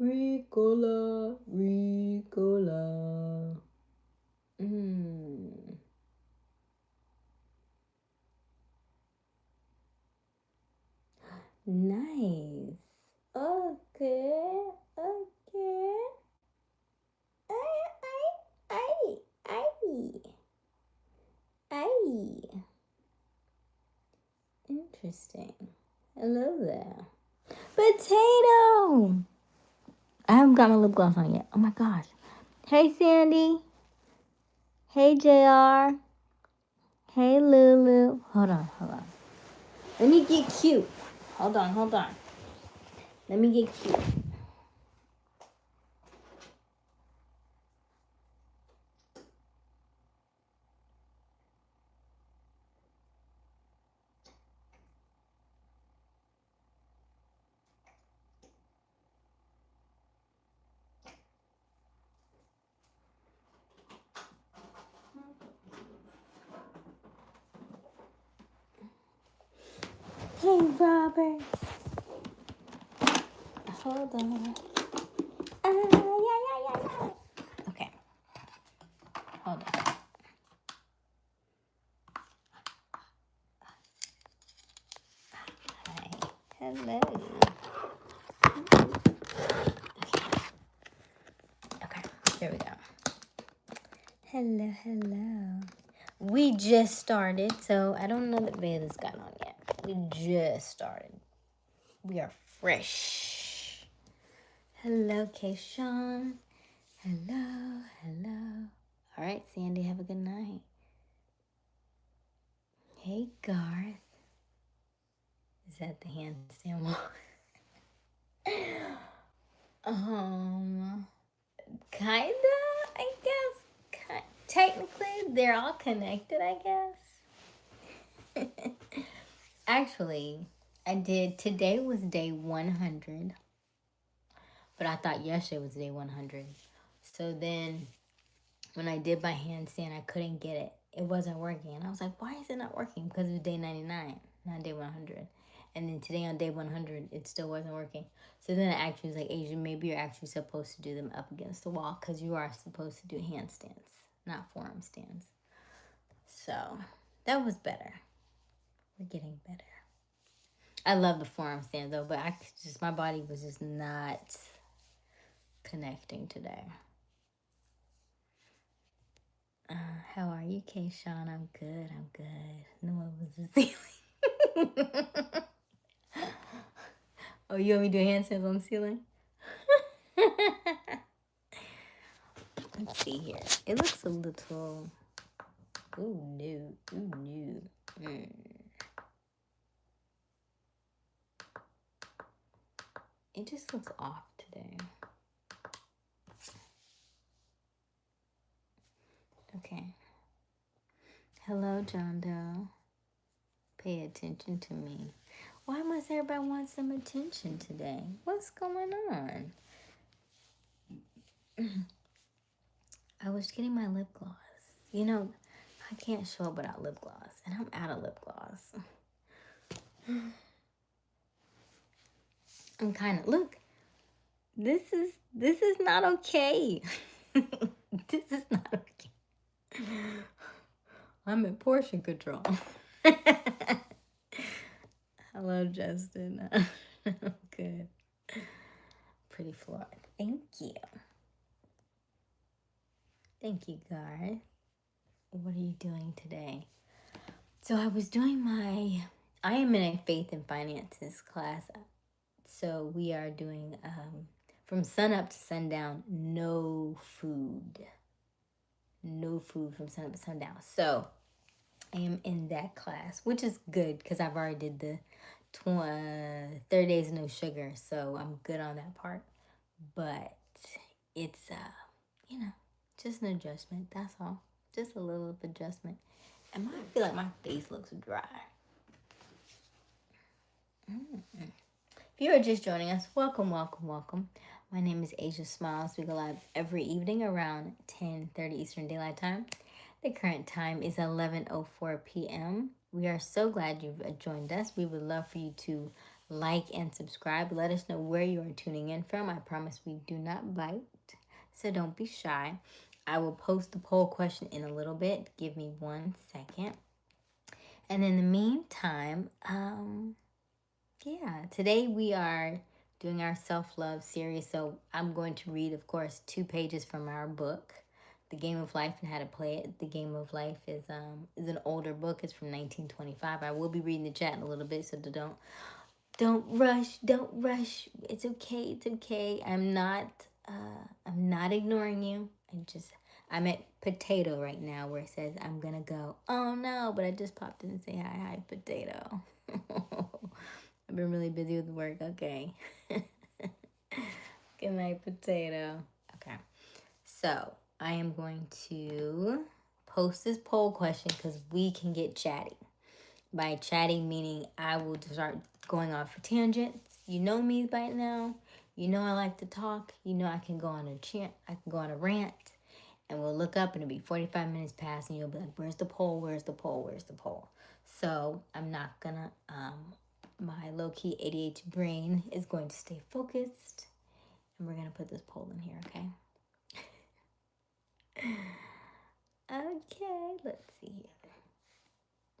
Ricola, Ricola. Nice. Okay. Okay. Ay. Interesting. Hello there. Potato. I haven't got my lip gloss on yet. Oh my gosh. Hey, Sandy. Hey, JR. Hey, Lulu. Hold on. Let me get cute. Hold on. Let me get cute. Hey, Robert. Hold on. Yeah. Okay. Hold on. Hi. Hello. Okay. There we go. Hello. We just started, so I don't know that Vela's got on yet. We just started. We are fresh. Hello, Kayshawn. Hello. All right, Sandy, have a good night. Hey, Garth. Is that the handstand wall? Kinda, I guess. Technically, they're all connected, I guess. Actually, I did. Today was day 100. But I thought yesterday was day 100. So then when I did my handstand, I couldn't get it. It wasn't working. And I was like, why is it not working? Because it was day 99, not day 100. And then today on day 100, it still wasn't working. So then I actually was like, Asia, maybe you're actually supposed to do them up against the wall because you are supposed to do handstands, not forearm stands. So that was better. We're getting better. I love the forearm stand though, but my body was just not connecting today. How are you, Kayshawn? I'm good. No one was the ceiling. Oh, you want me to do handstands on the ceiling? Let's see here. It looks a little... Ooh, no. It just looks off today. Okay. Hello, John Doe. Pay attention to me. Why must everybody want some attention today? What's going on? I was getting my lip gloss. You know, I can't show up without lip gloss, and I'm out of lip gloss. I'm kind of, look, this is not okay. This is not okay. I'm in portion control. Hello, Justin. Good. Pretty flawed. Thank you. Thank you, Garth. What are you doing today? So I was doing I am in a faith and finances class. So we are doing from sun up to sundown, no food. No food from sun up to sundown. So I am in that class, which is good because I've already did the 30 days no sugar, so I'm good on that part. But it's just an adjustment. That's all. Just a little adjustment. And I feel like my face looks dry. If you are just joining us, welcome. My name is Aysia Smiles. We go live every evening around 10:30 Eastern Daylight Time. The current time is 11:04 p.m. We are so glad you've joined us. We would love for you to like, and subscribe. Let us know where you are tuning in from. I promise we do not bite, so don't be shy. I will post the poll question in a little bit. Give me 1 second. And in the meantime, yeah, today we are doing our self-love series. So I'm going to read, of course, 2 pages from our book, The Game of Life and How to Play It. The Game of Life is an older book. It's from 1925. I will be reading the chat in a little bit, so don't rush. Don't rush. It's okay. It's okay. I'm not ignoring you. I'm at potato right now where it says I'm gonna go. Oh no, but I just popped in and say hi, potato. I've been really busy with work. Okay. Good night, potato. Okay. So I am going to post this poll question because we can get chatty. By chatting, meaning I will start going off for tangents. You know me by now. You know I like to talk. You know I can go on a rant, and we'll look up and it'll be 45 minutes past, and you'll be like, "Where's the poll? Where's the poll? Where's the poll?" So I'm not gonna. My low-key ADHD brain is going to stay focused, and we're gonna put this poll in here, okay? Okay, let's see here.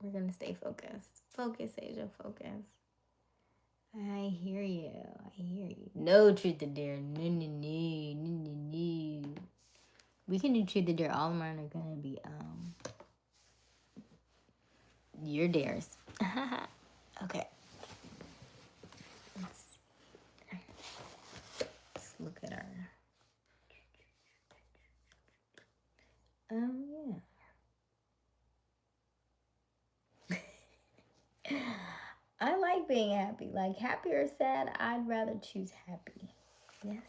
We're gonna stay focused. Focus, Asia, focus. I hear you. No truth or dare. No. We can do truth or dare. All of mine are gonna be your dares. Okay. Let's look at our. Yeah. I like being happy. Like happy or sad, I'd rather choose happy. Yes.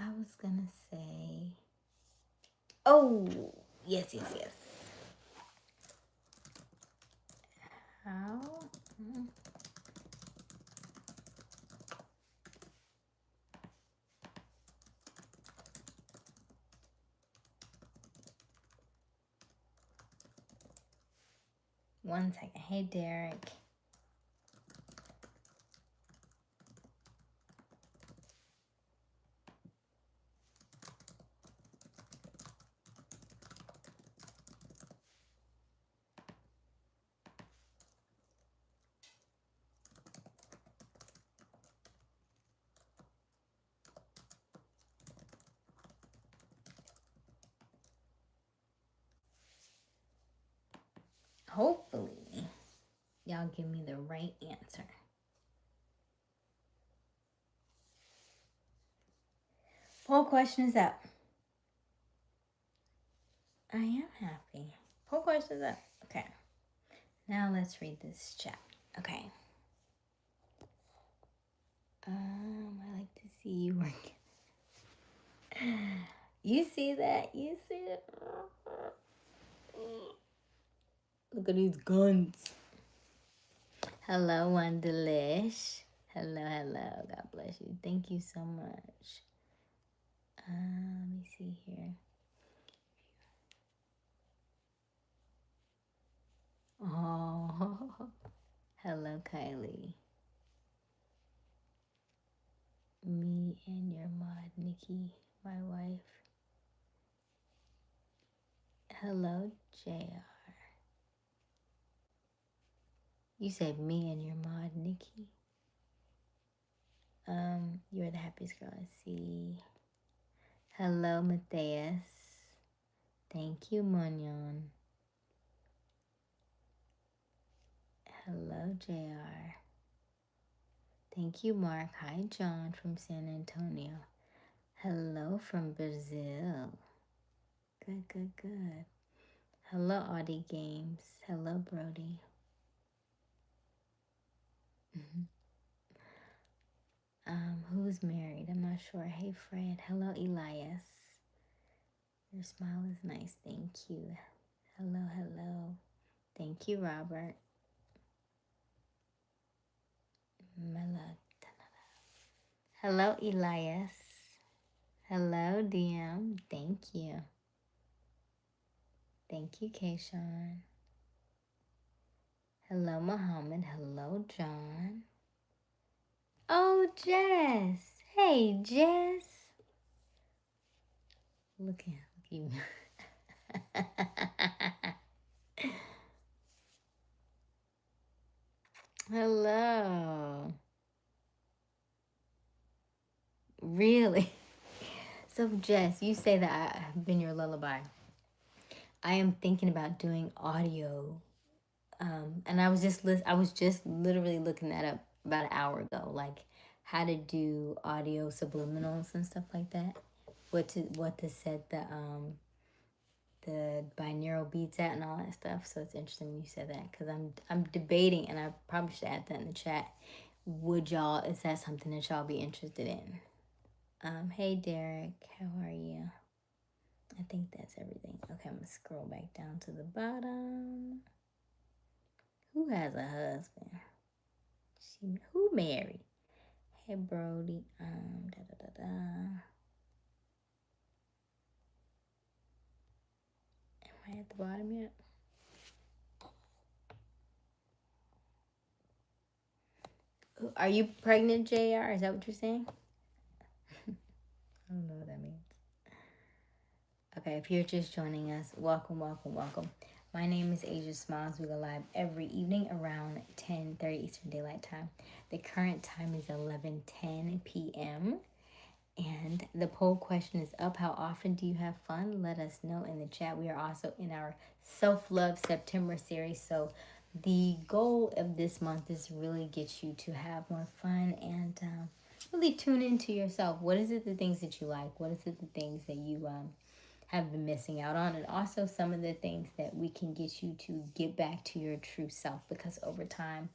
I was gonna say. Oh, yes. How? 1 second. Hey, Derek. Hopefully, y'all give me the right answer. Poll question is up. I am happy. Poll question is up. Okay. Now let's read this chat. Okay. I like to see you work. You see that? You see it? Look at these guns. Hello, one delish. Hello. God bless you. Thank you so much. Let me see here. Oh, hello, Kylie. Me and your mod, Nikki, my wife. Hello, JR. You said me and your mod, Nikki. You're the happiest girl I see. Hello, Matthias. Thank you, Munyon. Hello, JR. Thank you, Mark. Hi, John from San Antonio. Hello from Brazil. Good. Hello, Audie Games. Hello, Brody. Who's married? I'm not sure. Hey, Fred. Hello, Elias. Your smile is nice. Thank you. Hello. Thank you, Robert. Hello, Elias. Hello, DM. Thank you. Thank you, Kayshawn. Hello, Muhammad. Hello, John. Oh, Jess. Hey, Jess. Look at you. Hello. Really? So, Jess, you say that I have been your lullaby. I am thinking about doing audio, and I was just literally looking that up about an hour ago, like how to do audio subliminals and stuff like that. What to set the binaural beats at and all that stuff. So it's interesting you said that because I'm debating, and I probably should add that in the chat. Is that something that y'all be interested in? Hey Derek, how are you? I think that's everything. Okay, I'm gonna scroll back down to the bottom. Who has a husband? Who married? Hey Brody. Am I at the bottom yet? Are you pregnant, JR? Is that what you're saying? I don't know what that means. Okay, if you're just joining us, welcome, welcome, welcome. My name is Aysia Smiles. We go live every evening around 10:30 Eastern Daylight Time. The current time is 11:10 p.m. And the poll question is up. How often do you have fun? Let us know in the chat. We are also in our Self-Love September series. So the goal of this month is really get you to have more fun and really tune into yourself. What is it, the things that you like? What is it, the things that you have been missing out on? And also some of the things that we can get you to get back to your true self. Because over time,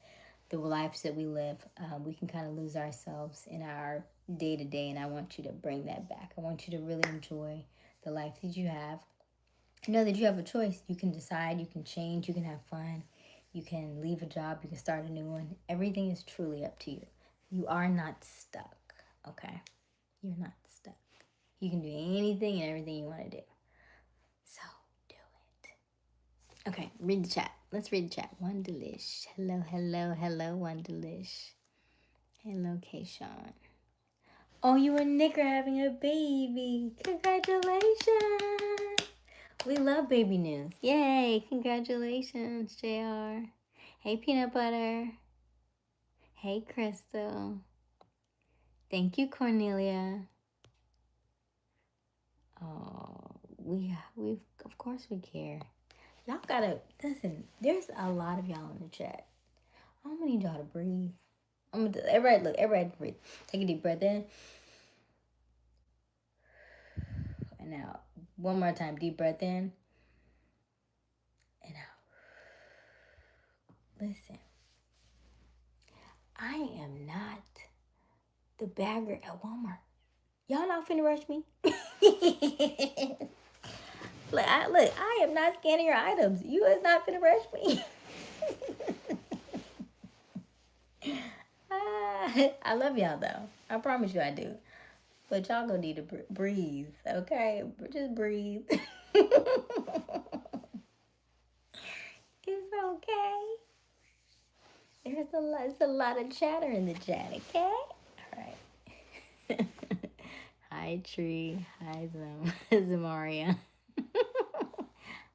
the lives that we live, we can kind of lose ourselves in our day to day, and I want you to bring that back. I want you to really enjoy the life that you have. Know that you have a choice. You can decide, you can change, you can have fun, you can leave a job, you can start a new one. Everything is truly up to you. You are not stuck, okay? You're not stuck. You can do anything and everything you want to do. So do it. Okay, read the chat. Let's read the chat. One delish. Hello, hello, hello, one delish. Hello, Kayshawn. Oh, you and Nick are having a baby. Congratulations. We love baby news. Yay. Congratulations, JR. Hey, Peanut Butter. Hey, Crystal. Thank you, Cornelia. Oh, we of course we care. Y'all gotta listen. There's a lot of y'all in the chat. I'm gonna need y'all to breathe. Everybody breathe. Take a deep breath in. And out. One more time. Deep breath in. And out. Listen. I am not the bagger at Walmart. Y'all not finna rush me. I am not scanning your items. You is not finna rush me. I love y'all though. I promise you I do. But y'all gonna need to breathe, okay? Just breathe. It's okay. There's a lot of chatter in the chat, okay? All right. Hi, Tree. Hi, Zamaria.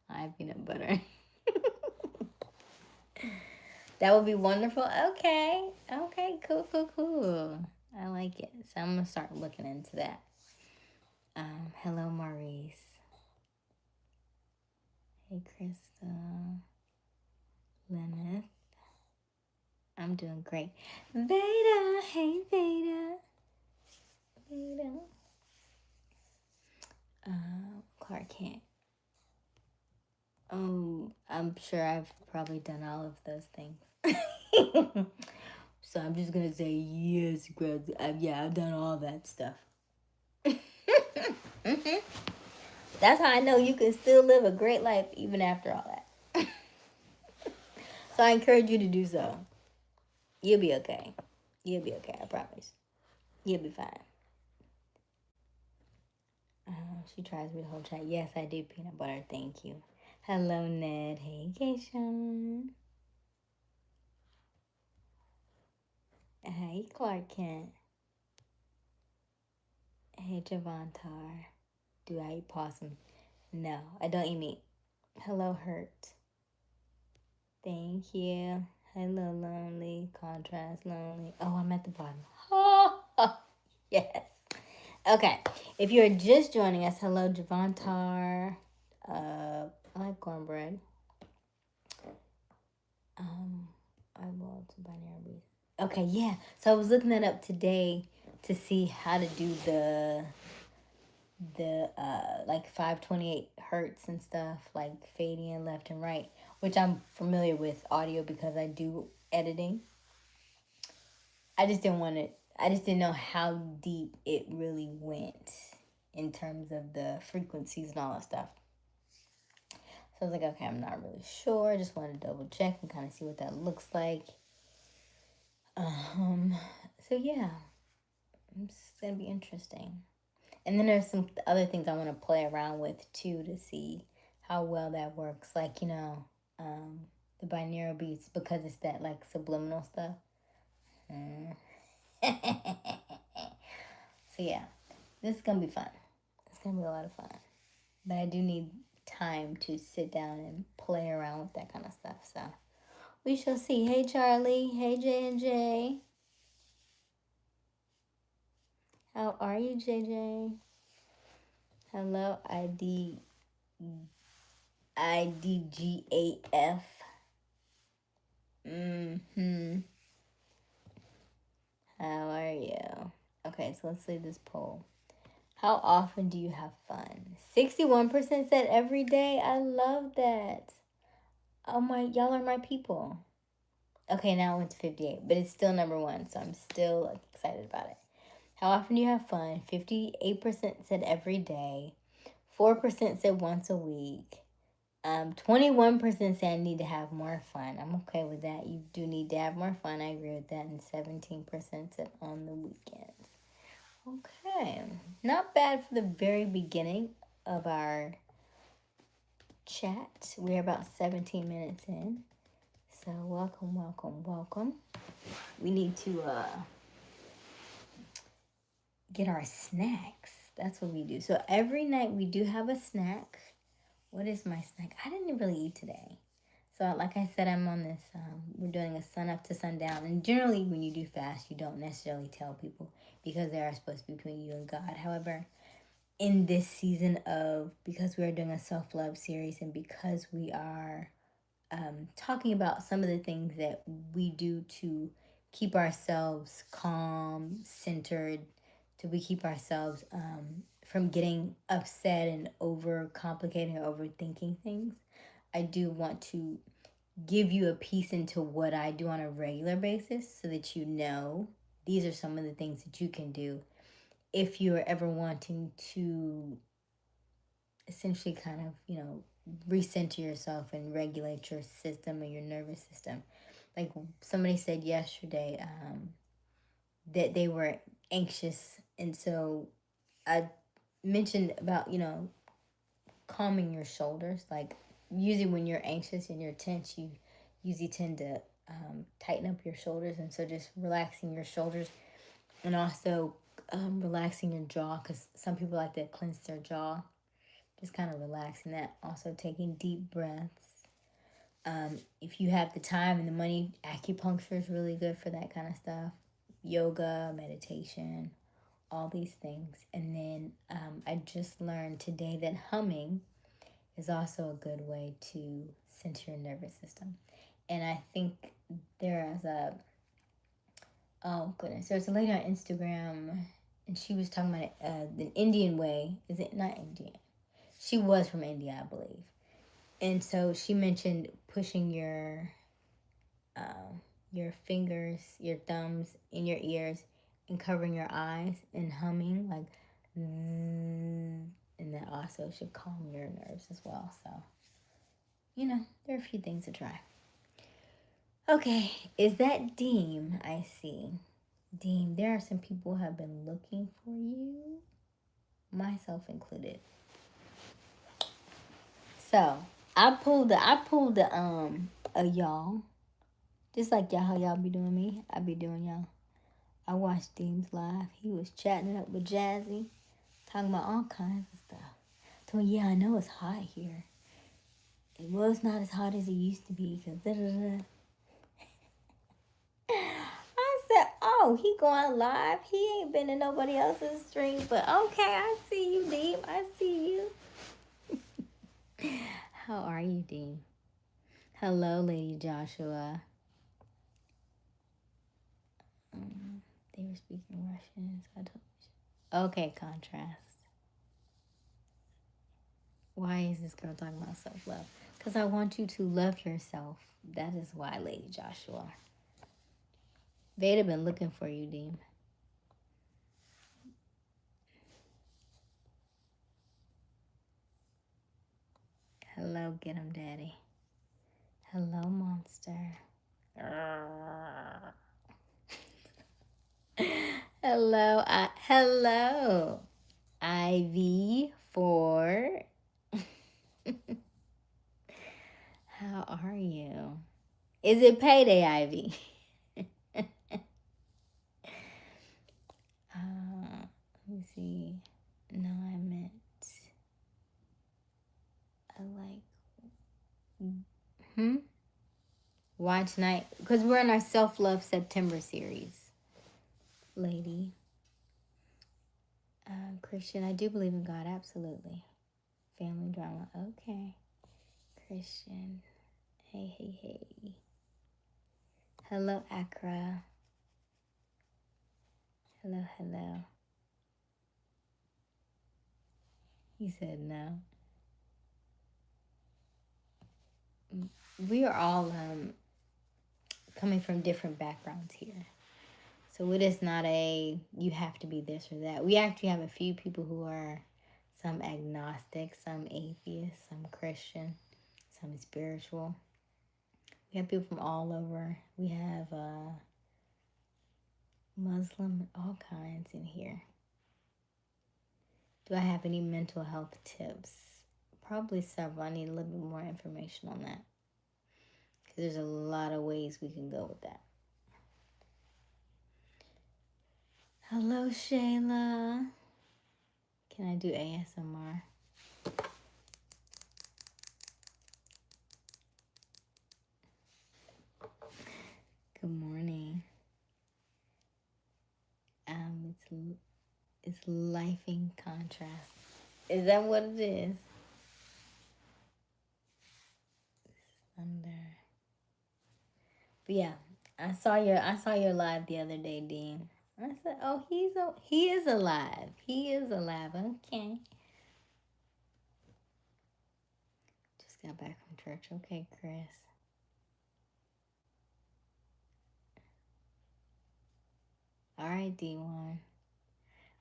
Hi, Peanut Butter. That would be wonderful. Okay. Okay, cool. I like it. So I'm going to start looking into that. Hello, Maurice. Hey, Crystal. Lynette. I'm doing great. Veda. Hey, Veda. Clark Kent. I'm sure I've probably done all of those things. So I'm just gonna say yes, yeah, I've done all that stuff. That's how I know you can still live a great life even after all that. So I encourage you to do so. You'll be okay. You'll be okay, I promise. You'll be fine. She tries with the whole chat. Yes, I do, Peanut Butter. Thank you. Hello, Ned. Hey, Keishawn. Hey, Clark Kent. Hey, Javantar. Do I eat possum? No, I don't eat meat. Hello, Hurt. Thank you. Hello, Lonely. Contrast, Lonely. Oh, I'm at the bottom. Oh, yes. Okay. If you're just joining us, hello, Javantar. I like cornbread. I love binary beef. Okay, yeah. So I was looking that up today to see how to do the like 528 hertz and stuff, like fading in left and right, which I'm familiar with audio because I do editing. I just didn't know how deep it really went in terms of the frequencies and all that stuff. So I was like, okay, I'm not really sure. I just wanted to double check and kind of see what that looks like. So yeah, it's gonna be interesting. And then there's some other things I want to play around with too to see how well that works. Like, the binaural beats, because it's that like subliminal stuff. So yeah, this is gonna be fun. It's gonna be a lot of fun. But I do need time to sit down and play around with that kind of stuff. So we shall see. Hey Charlie. Hey J&J. How are you, JJ? Hello, IDGAF. How are you? Okay, so let's leave this poll. How often do you have fun? 61% said every day. I love that. Oh my, y'all are my people. Okay, now it went to 58, but it's still number one, so I'm still excited about it. How often do you have fun? 58% said every day. 4% said once a week. 21% say I need to have more fun. I'm okay with that. You do need to have more fun. I agree with that. And 17% said on the weekends. Okay. Not bad for the very beginning of our chat. We're about 17 minutes in. So welcome, welcome, welcome. We need to get our snacks. That's what we do. So every night we do have a snack. What is my snack? I didn't really eat today. So like I said, I'm on this, we're doing a sun up to sundown. And generally when you do fast, you don't necessarily tell people because they are supposed to be between you and God. However, in this season of, because we are doing a self-love series and because we are talking about some of the things that we do to keep ourselves calm, centered, to we keep ourselves from getting upset and over complicating or overthinking things. I do want to give you a piece into what I do on a regular basis so that you know these are some of the things that you can do if you're ever wanting to essentially kind of, recenter yourself and regulate your system and your nervous system. Like somebody said yesterday that they were anxious, and so I mentioned about, calming your shoulders. Like usually when you're anxious and you're tense, you usually tend to tighten up your shoulders, and so just relaxing your shoulders and also relaxing your jaw, because some people like to clench their jaw. Just kind of relaxing that. Also taking deep breaths. If you have the time and the money, acupuncture is really good for that kind of stuff. Yoga, meditation, all these things. And then I just learned today that humming is also a good way to center your nervous system. And I think there's there's a lady on Instagram, and she was talking about the Indian way. Is it not Indian? She was from India, I believe. And so she mentioned pushing your fingers, your thumbs in your ears and covering your eyes and humming like, and that also should calm your nerves as well. So, there are a few things to try. Okay, is that Deem? I see. Deem, there are some people who have been looking for you, myself included. So, I pulled the a y'all. Just like y'all, how y'all be doing me, I be doing y'all. I watched Dean's live. He was chatting it up with Jazzy, talking about all kinds of stuff. So yeah, I know it's hot here. It was not as hot as it used to be because I said, oh, he going live. He ain't been in nobody else's stream, but okay, I see you, Dean. I see you. How are you, Dean? Hello, Lady Joshua. They were speaking Russian, so I told. Okay, contrast. Why is this girl talking about self-love? Because I want you to love yourself. That is why, Lady Joshua. They'd have been looking for you, Dean. Hello, get him, Daddy. Hello, monster. Hello, hello, Ivy 4. How are you? Is it payday, Ivy? Let me see. No, I meant I like. Why tonight? Because we're in our self-love September series, lady. Christian, I do believe in God, absolutely. Family drama, okay. Christian, hey, hey, hey. Hello, Accra. Hello, hello. He said no. We are all coming from different backgrounds here. So it is not a, you have to be this or that. We actually have a few people who are some agnostic, some atheist, some Christian, some spiritual. We have people from all over. We have Muslim, all kinds in here. Do I have any mental health tips? Probably several. I need a little bit more information on that. Because there's a lot of ways we can go with that. Hello, Shayla. Can I do ASMR? Good morning. It's life in contrast. Is that what it is? Thunder. But yeah, I saw your live the other day, Dean. I said, oh, he is alive. He is alive. Okay. Just got back from church. Okay, Chris. All right, D1.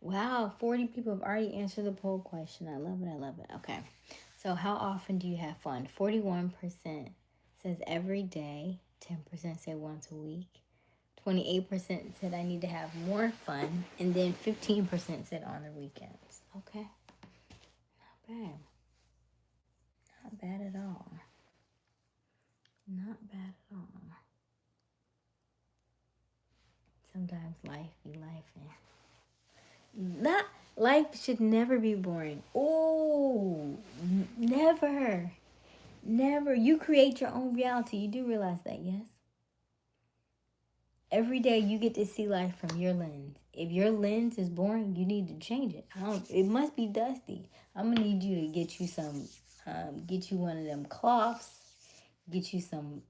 Wow, 40 people have already answered the poll question. I love it. I love it. Okay. So how often do you have fun? 41% says every day. 10% say once a week. 28% said I need to have more fun. And then 15% said on the weekends. Okay. Not bad. Not bad at all. Not bad at all. Sometimes life be life. Not life should never be boring. Oh, never. Never. You create your own reality. You do realize that, yes? Every day you get to see life from your lens. If your lens is boring, you need to change it. It must be dusty. I'm gonna need you to get you some, get you one of them cloths. Get you some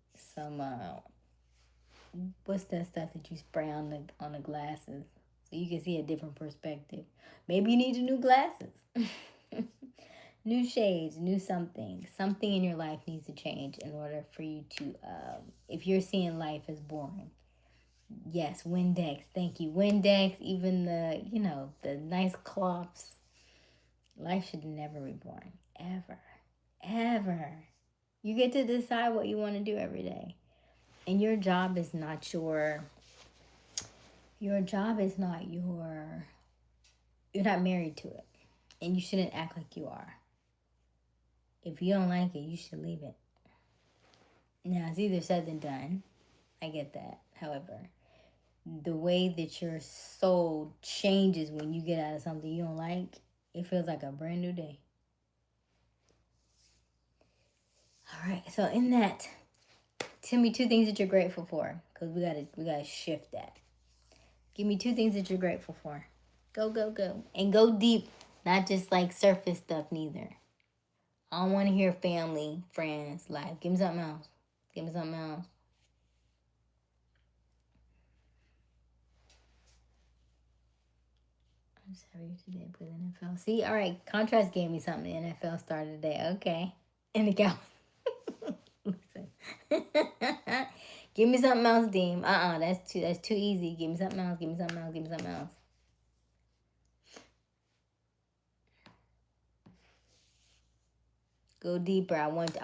what's that stuff that you spray on the glasses so you can see a different perspective. Maybe you need new glasses. New shades, new something. Something in your life needs to change in order for you to, if you're seeing life as boring. Yes, Windex. Thank you. Windex, even the nice cloths. Life should never be boring. Ever. Ever. You get to decide what you want to do every day. And your job is not you're not married to it. And you shouldn't act like you are. If you don't like it, you should leave it. Now, it's either said than done. I get that. However, the way that your soul changes when you get out of something you don't like, it feels like a brand new day. All right, so in that, tell me 2 things that you're grateful for, because we gotta shift that. Give me 2 things that you're grateful for. Go, go, go. And go deep, not just like surface stuff neither. I don't want to hear family, friends, life. Give me something else. Give me something else. I'm just happy today for the NFL. See, all right, contrast gave me something. The NFL started today. Okay. And the Cowboys. Listen. Give me something else, Deem. That's too easy. Give me something else. Give me something else. Give me something else. Go deeper. I want.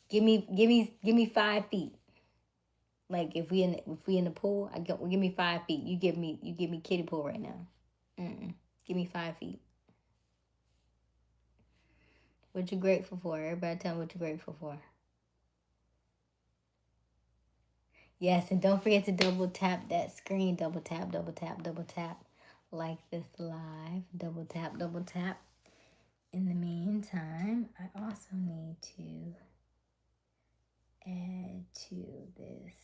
Give me 5 feet. Like if we in the pool, give me 5 feet. You give me kiddie pool right now. Give me 5 feet. What you grateful for? Everybody tell me what you're grateful for. Yes, and don't forget to double tap that screen. Double tap, double tap, double tap. Like this live. Double tap, double tap. In the meantime, I also need to add to this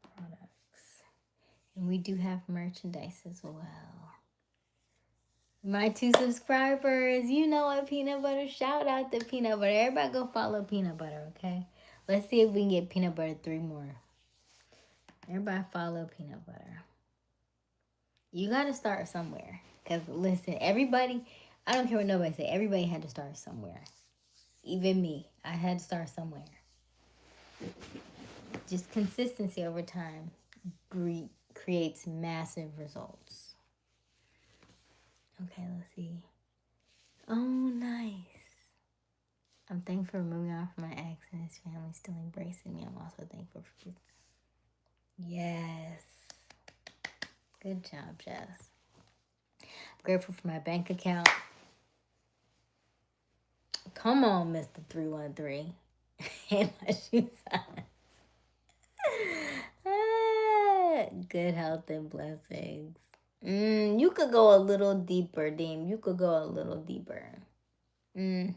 products. And we do have merchandise as well. My 2 subscribers, you know what, Peanut Butter? Shout out to Peanut Butter. Everybody go follow Peanut Butter, okay? Let's see if we can get Peanut Butter 3 more. Everybody follow Peanut Butter. You got to start somewhere. Because, listen, everybody, I don't care what nobody say. Everybody had to start somewhere. Even me. I had to start somewhere. Just consistency over time creates massive results. Okay, let's see. Oh, nice. I'm thankful for moving on from my ex and his family still embracing me. I'm also thankful for you. Yes. Good job, Jess. I'm grateful for my bank account. Come on, Mr. 313. And my shoe size. Good health and blessings. You could go a little deeper, Deem. You could go a little deeper. That's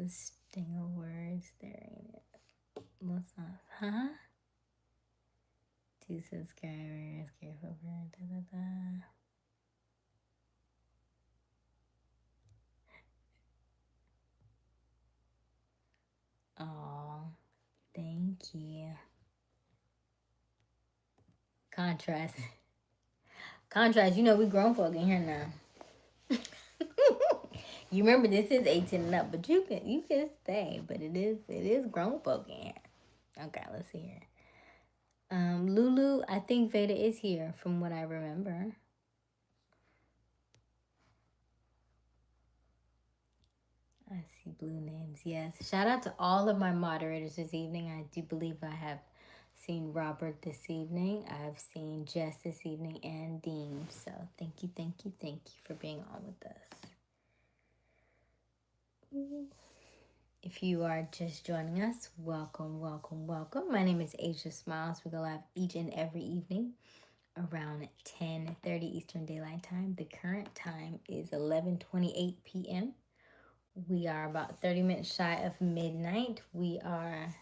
a sting of words there, ain't it? What's up? Huh? 2 subscribers. Careful for Oh, thank you. Contrast. Contrast, you know we grown folk in here now. You remember this is 18 and up, but you can stay, but it is grown folk in here. Okay, let's see here. Lulu, I think Veda is here from what I remember. I see blue names. Yes. Shout out to all of my moderators this evening. I do believe I have seen Robert this evening. I've seen Jess this evening and Dean. So thank you for being on with us. If you are just joining us, welcome. My name is Aysia Smiles. We go live each and every evening around 10:30 Eastern Daylight Time. The current time is 11:28 p.m. We are about 30 minutes shy of midnight. We are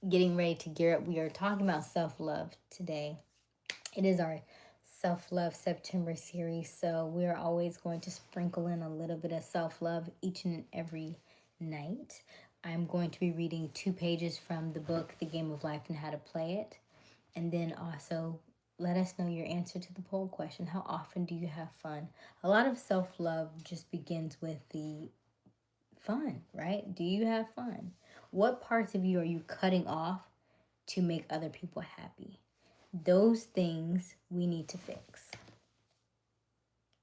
getting ready to gear up. We are talking about self-love today. It is our Self-Love September series, so we're always going to sprinkle in a little bit of self-love each and every night. I'm going to be reading 2 pages from the book, The Game of Life and How to Play It. And then also let us know your answer to the poll question. How often do you have fun? A lot of self-love just begins with the fun, right? Do you have fun? What parts of you are you cutting off to make other people happy? Those things we need to fix.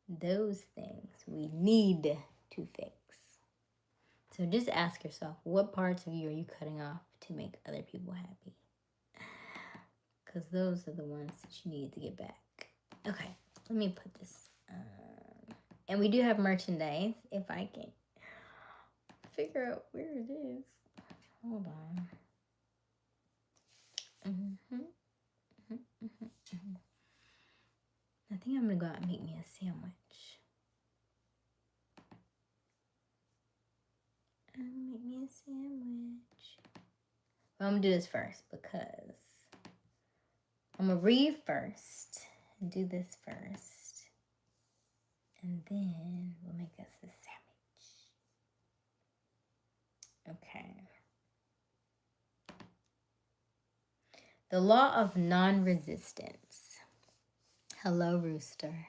Those things we need to fix. So just ask yourself, what parts of you are you cutting off to make other people happy? Because those are the ones that you need to get back. Okay. Let me put this. And we do have merchandise. If I can figure out where it is. Hold on. I think I'm gonna go out and make me a sandwich. Make me a sandwich. Well, I'm gonna do this first because I'm gonna read first and do this first, and then we'll make us a sandwich. Okay. The law of non-resistance. Hello, Rooster.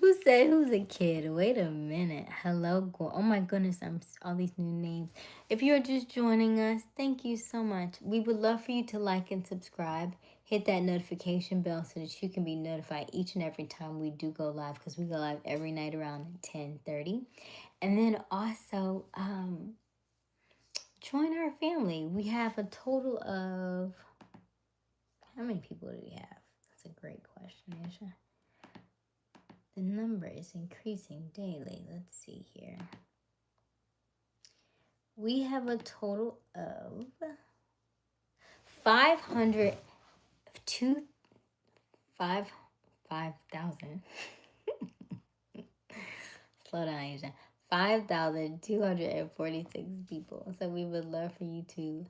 Who said who's a kid? Wait a minute. Hello, oh my goodness, I'm all these new names. If you're just joining us, thank you so much. We would love for you to like and subscribe. Hit that notification bell so that you can be notified each and every time we do go live, because we go live every night around 10:30. And then also join our family. We have a total of, how many people do we have? That's a great question, Aysia. The number is increasing daily. Let's see here. We have a total of 5,000. Slow down, Aysia. 5,246 people. So we would love for you to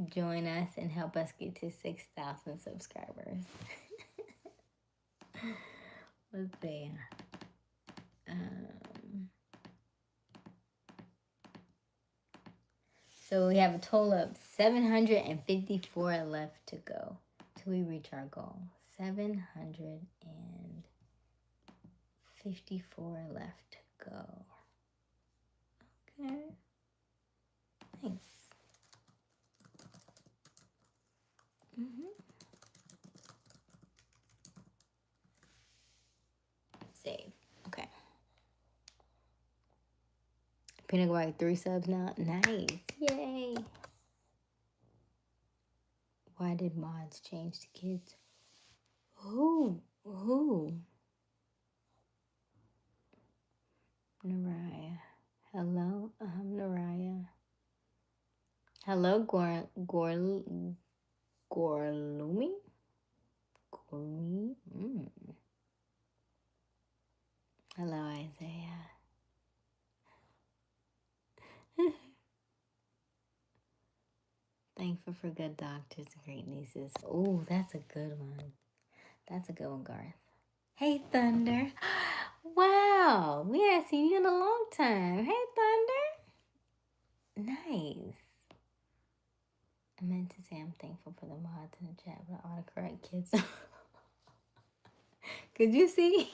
join us and help us get to 6,000 subscribers. Let's see. So we have a total of 754 left to go till we reach our goal. 754 left to go. Okay. Thanks. Save. Okay. Peanut White 3 subs now. Nice. Yay. Why did mods change to kids? Who? Naraya. Hello, Naraya. Hello, Gorlumi? Gorlumi? Hello, Isaiah. Thankful for good doctors and great nieces. Oh, that's a good one. That's a good one, Garth. Hey, Thunder. Wow, we haven't seen you in a long time. Hey, Thunder. Nice. I meant to say I'm thankful for the mods in the chat, but autocorrect kids. Could you see?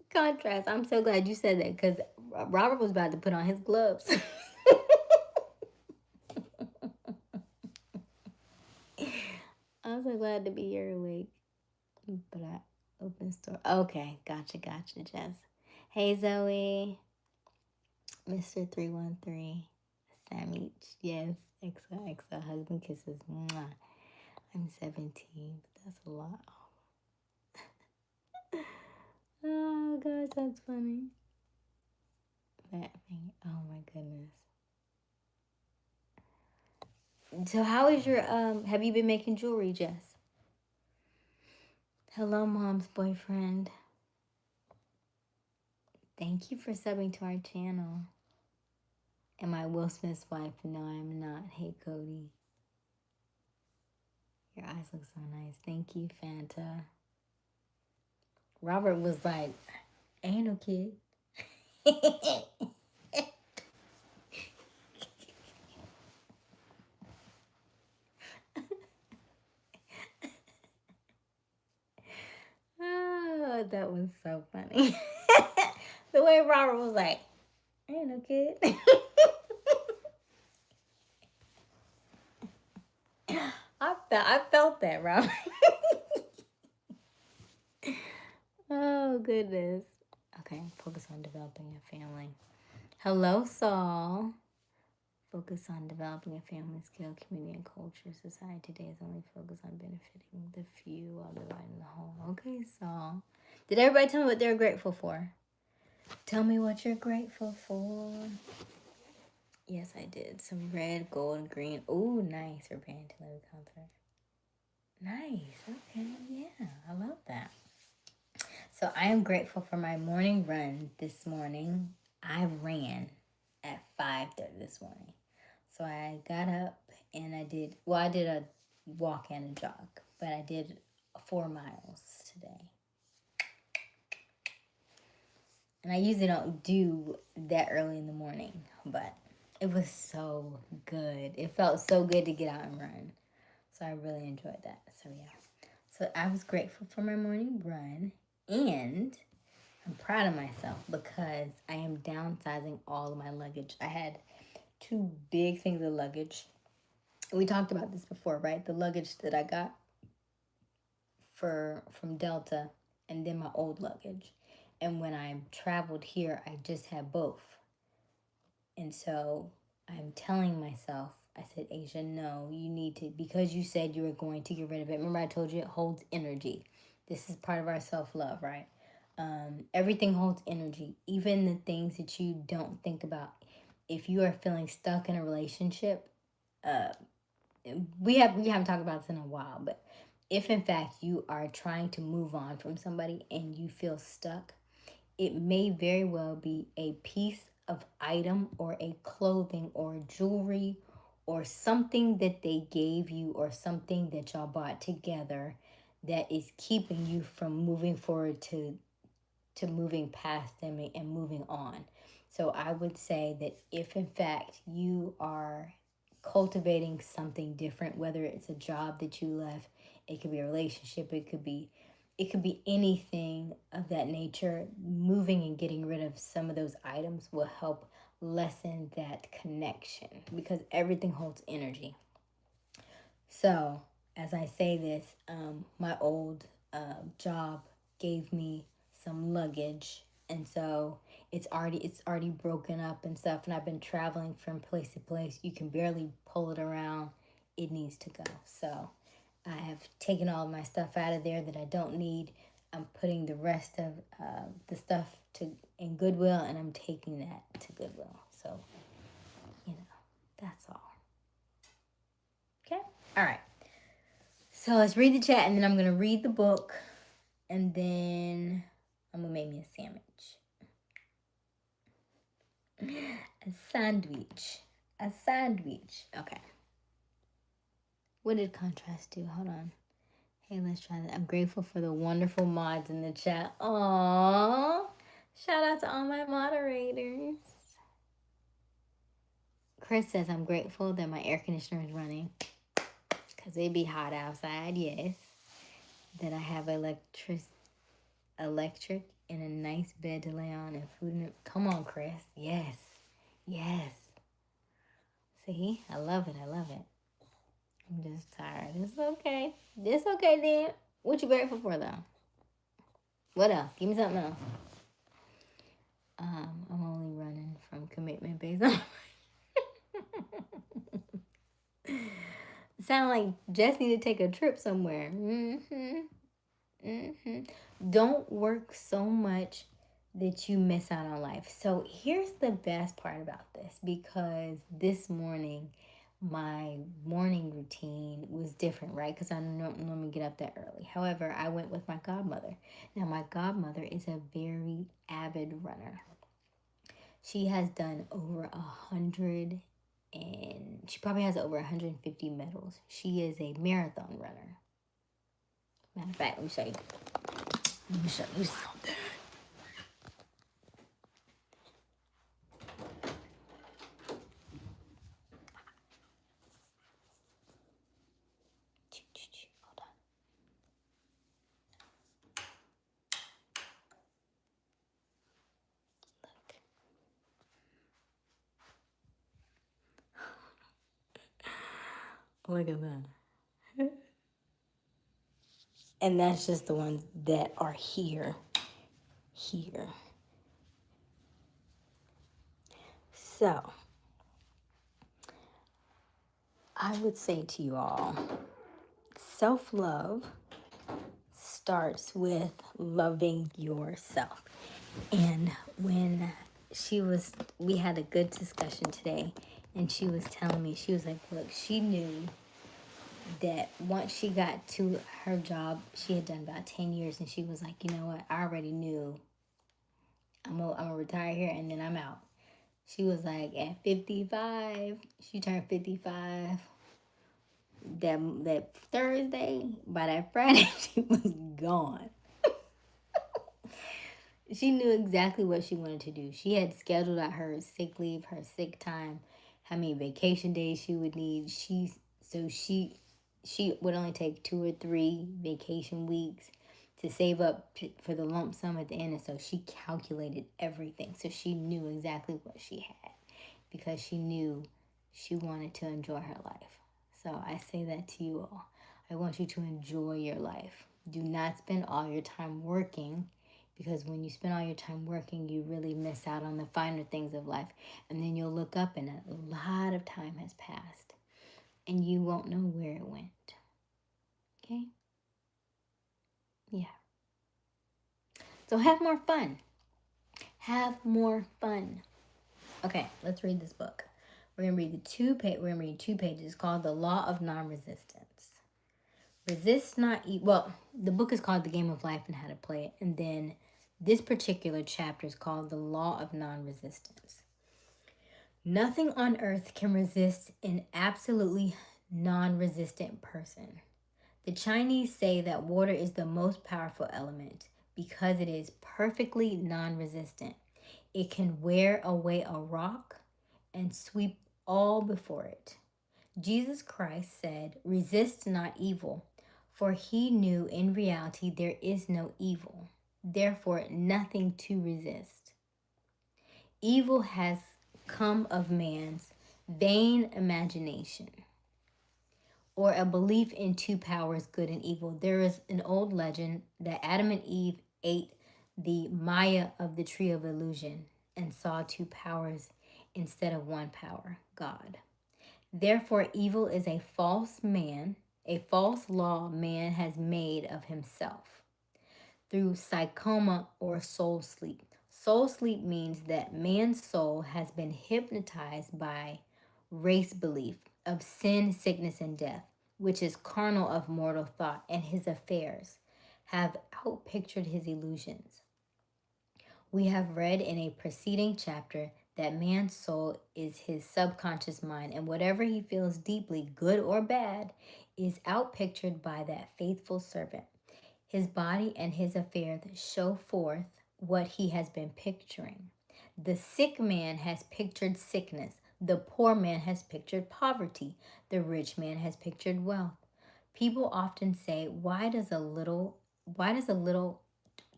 Contrast. I'm so glad you said that, because Robert was about to put on his gloves. I'm so glad to be here awake. But I open store. Okay, gotcha, Jess. Hey, Zoe. Mr. 313. Sammy. Yes. XOXO. Hugs and kisses. Mwah. I'm 17, but that's a lot. Oh, gosh, that's funny. That thing. Oh, my goodness. So how is your, have you been making jewelry, Jess? Hello, Mom's boyfriend. Thank you for subbing to our channel. Am I Will Smith's wife? No, I'm not. Hey, Cody. Your eyes look so nice. Thank you, Fanta. Robert was like, ain't no kid. Oh, that was so funny. The way Robert was like, ain't no kid. I felt that, Robert. Oh, goodness. Okay, focus on developing a family. Hello, Saul. focus on developing a family skill, community, and culture. Society today is only focused on benefiting the few while dividing the whole. Okay, so did everybody tell me what they're grateful for? Tell me what you're grateful for. Yes, I did. Some red, gold, and green. Ooh, nice. We're paying to the concert. Nice. Okay, yeah, I love that. So I am grateful for my morning run this morning. I ran at 5:30 this morning. So I got up and I did a walk and a jog, but I did 4 miles today. And I usually don't do that early in the morning, but it was so good. It felt so good to get out and run. So I really enjoyed that. So yeah. So I was grateful for my morning run, and I'm proud of myself because I am downsizing all of my luggage. I had 2 big things of luggage. We talked about this before, right? The luggage that I got from Delta, and then my old luggage. And when I traveled here, I just had both. And so I'm telling myself, I said, Aysia, no, you need to, because you said you were going to get rid of it. Remember I told you it holds energy. This is part of our self-love, right? Everything holds energy, even the things that you don't think about. If you are feeling stuck in a relationship, we haven't talked about this in a while, but if in fact you are trying to move on from somebody and you feel stuck, it may very well be a piece of item or a clothing or jewelry or something that they gave you or something that y'all bought together that is keeping you from moving forward to moving past them and moving on. So I would say that if in fact you are cultivating something different, whether it's a job that you left, it could be a relationship, it could be anything of that nature, moving and getting rid of some of those items will help lessen that connection because everything holds energy. So as I say this, my old job gave me some luggage, and so it's already broken up and stuff, and I've been traveling from place to place. You can barely pull it around. It needs to go. So I have taken all of my stuff out of there that I don't need. I'm putting the rest of the stuff in Goodwill, and I'm taking that to Goodwill. So, that's all. Okay? All right. So let's read the chat, and then I'm going to read the book, and then I'm going to make me a sandwich. A sandwich. Okay. What did contrast do? Hold on. Hey, let's try that. I'm grateful for the wonderful mods in the chat. Aww. Shout out to all my moderators. Chris says, I'm grateful that my air conditioner is running because it'd be hot outside, yes. That I have electric and a nice bed to lay on and food in it. Come on, Chris. Yes. See? I love it. I'm just tired. It's okay. Dan. What you grateful for, though? What else? Give me something else. I'm only running from commitment based on... Sound like Jess need to take a trip somewhere. Don't work so much that you miss out on life. So here's the best part about this, because this morning my morning routine was different, right? Because I don't normally get up that early. However, I went with my godmother. Now, my godmother is a very avid runner. She has done over 100, and she probably has over 150 medals. She is a marathon runner. Matter of fact, let me show you. Something. Hold on. Look at that. And that's just the ones that are here. So, I would say to you all, self-love starts with loving yourself. And when we had a good discussion today, and she was telling me, she was like, look, she knew that once she got to her job, she had done about 10 years, and she was like, you know what, I already knew I'm gonna retire here and then I'm out. She was like, at 55, she turned 55 that Thursday. By that Friday, she was gone. She knew exactly what she wanted to do. She had scheduled out her sick leave, her sick time, how many vacation days she would need. She would only take 2 or 3 vacation weeks to save up for the lump sum at the end. And so she calculated everything. So she knew exactly what she had because she knew she wanted to enjoy her life. So I say that to you all. I want you to enjoy your life. Do not spend all your time working, because when you spend all your time working, you really miss out on the finer things of life. And then you'll look up and a lot of time has passed and you won't know where it went. Okay? Yeah. So have more fun. Have more fun. Okay, let's read this book. We're gonna read we're gonna read 2 pages called The Law of Non-Resistance. Resist not well, the book is called The Game of Life and How to Play It, and then this particular chapter is called The Law of Non-Resistance. Nothing on earth can resist an absolutely non-resistant person. The Chinese say that water is the most powerful element because it is perfectly non-resistant. It can wear away a rock and sweep all before it. Jesus Christ said, "Resist not evil," for he knew in reality there is no evil, therefore nothing to resist. Evil has come of man's vain imagination, or a belief in 2 powers, good and evil. There is an old legend that Adam and Eve ate the Maya of the tree of illusion and saw 2 powers instead of 1 power, God. Therefore, evil is a false law man has made of himself through psychoma or soul sleep. Soul sleep means that man's soul has been hypnotized by race belief of sin, sickness, and death, which is carnal of mortal thought, and his affairs have outpictured his illusions. We have read in a preceding chapter that man's soul is his subconscious mind, and whatever he feels deeply, good or bad, is outpictured by that faithful servant. His body and his affairs show forth what he has been picturing. The sick man has pictured sickness. The poor man has pictured poverty. The rich man has pictured wealth. People often say, why does a little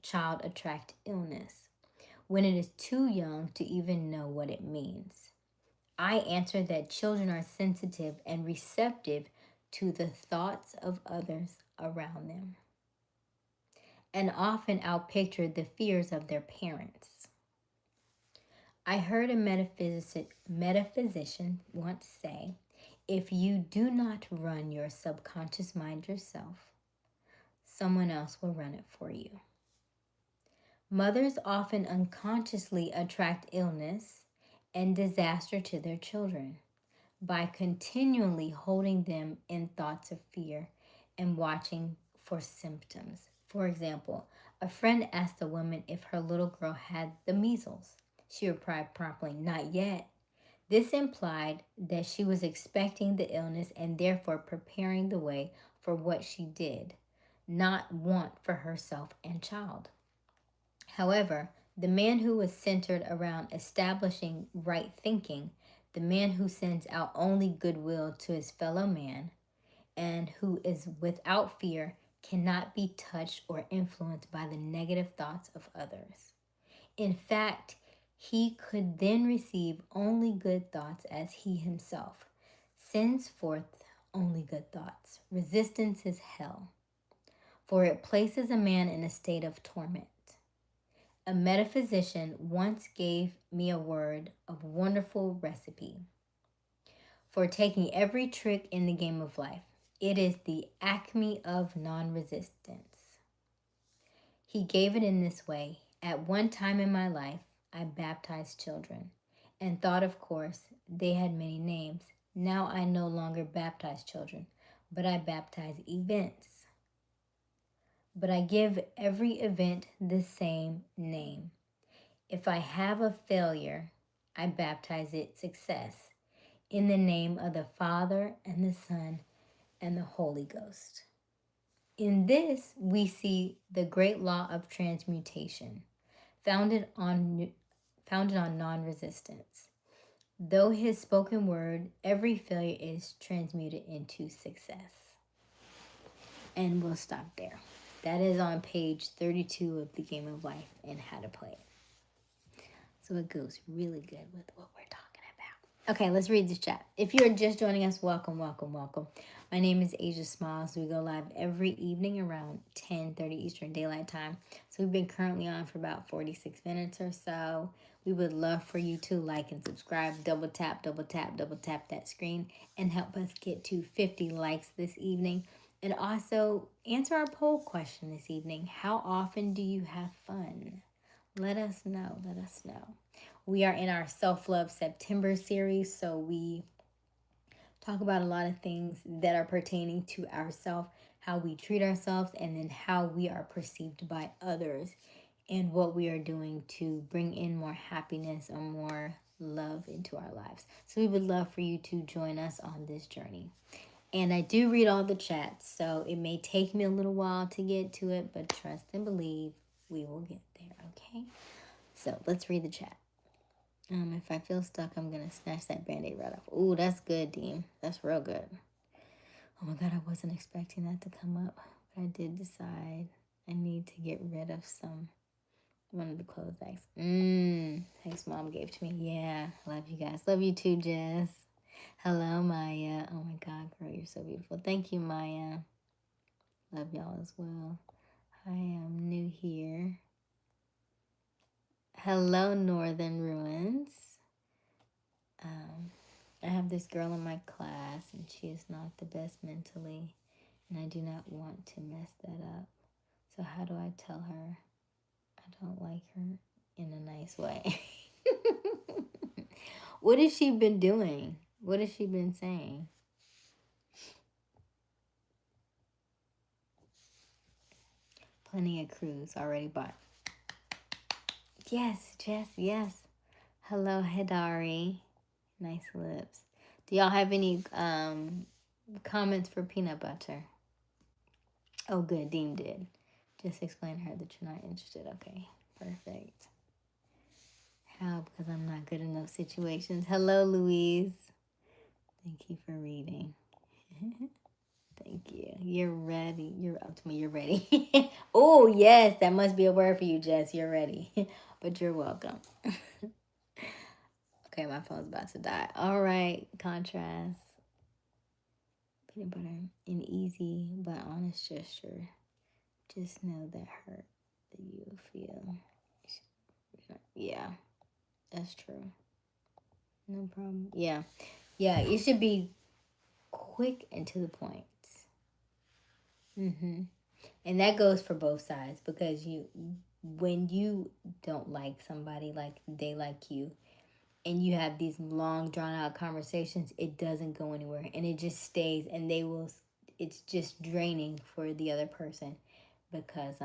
child attract illness when it is too young to even know what it means? I answer that children are sensitive and receptive to the thoughts of others around them, and often outpicture the fears of their parents. I heard a metaphysician once say, if you do not run your subconscious mind yourself, someone else will run it for you. Mothers often unconsciously attract illness and disaster to their children by continually holding them in thoughts of fear and watching for symptoms. For example, a friend asked a woman if her little girl had the measles. She replied promptly, "Not yet." This implied that she was expecting the illness and therefore preparing the way for what she did not want for herself and child. However, the man who was centered around establishing right thinking, the man who sends out only goodwill to his fellow man, and who is without fear, cannot be touched or influenced by the negative thoughts of others. In fact, he could then receive only good thoughts as he himself sends forth only good thoughts. Resistance is hell, for it places a man in a state of torment. A metaphysician once gave me a wonderful recipe. for taking every trick in the game of life. It is the acme of non-resistance. He gave it in this way. At one time in my life, I baptized children and thought, of course, they had many names. Now I no longer baptize children, but I baptize events. But I give every event the same name. If I have a failure, I baptize it success in the name of the Father and the Son and the Holy Ghost. In this, we see the great law of transmutation, founded on non-resistance. Though his spoken word, every failure is transmuted into success. And we'll stop there. That is on page 32 of the Game of Life and How to Play it. So it goes really good with what we're talking about. Okay, let's read this chat. If you're just joining us, welcome, welcome, welcome. My name is Aysia Smiles. We go live every evening around 10:30 Eastern Daylight Time. So we've been currently on for about 46 minutes or so. We would love for you to like and subscribe. Double tap that screen and help us get to 50 likes this evening. And also answer our poll question this evening. How often do you have fun? Let us know. Let us know. We are in our Self-Love September series, so we talk about a lot of things that are pertaining to ourselves, how we treat ourselves, and then how we are perceived by others, and what we are doing to bring in more happiness or more love into our lives. So we would love for you to join us on this journey. And I do read all the chats, so it may take me a little while to get to it, but trust and believe we will get there, okay? So let's read the chat. If I feel stuck, I'm going to snatch that Band-Aid right off. Ooh, that's good, Dean. That's real good. Oh my God, I wasn't expecting that to come up, but I did decide I need to get rid of one of the clothes bags. Thanks, Mom gave to me. Yeah, love you guys. Love you too, Jess. Hello, Maya. Oh my God, girl, you're so beautiful. Thank you, Maya. Love y'all as well. I am new here. Hello, Northern Ruins. I have this girl in my class, and she is not the best mentally, and I do not want to mess that up. So how do I tell her I don't like her in a nice way? What has she been doing? What has she been saying? Planning a cruise already bought. Yes, Jess, yes. Hello, Hidari. Nice lips. Do y'all have any comments for peanut butter? Oh, good. Dean did. Just explain to her that you're not interested. Okay, perfect. How? Because I'm not good in those situations. Hello, Louise. Thank you for reading. Thank you. You're ready. You're up to me. You're ready. Oh, yes. That must be a word for you, Jess. You're ready. But you're welcome. Okay, my phone's about to die. All right. Contrast. Peanut butter. An easy but honest gesture. Just know that hurt that you feel. Yeah. That's true. No problem. Yeah. Yeah. It should be quick and to the point. And that goes for both sides, because when you don't like somebody like they like you, and you have these long drawn out conversations, it doesn't go anywhere, and it just stays, and it's just draining for the other person, because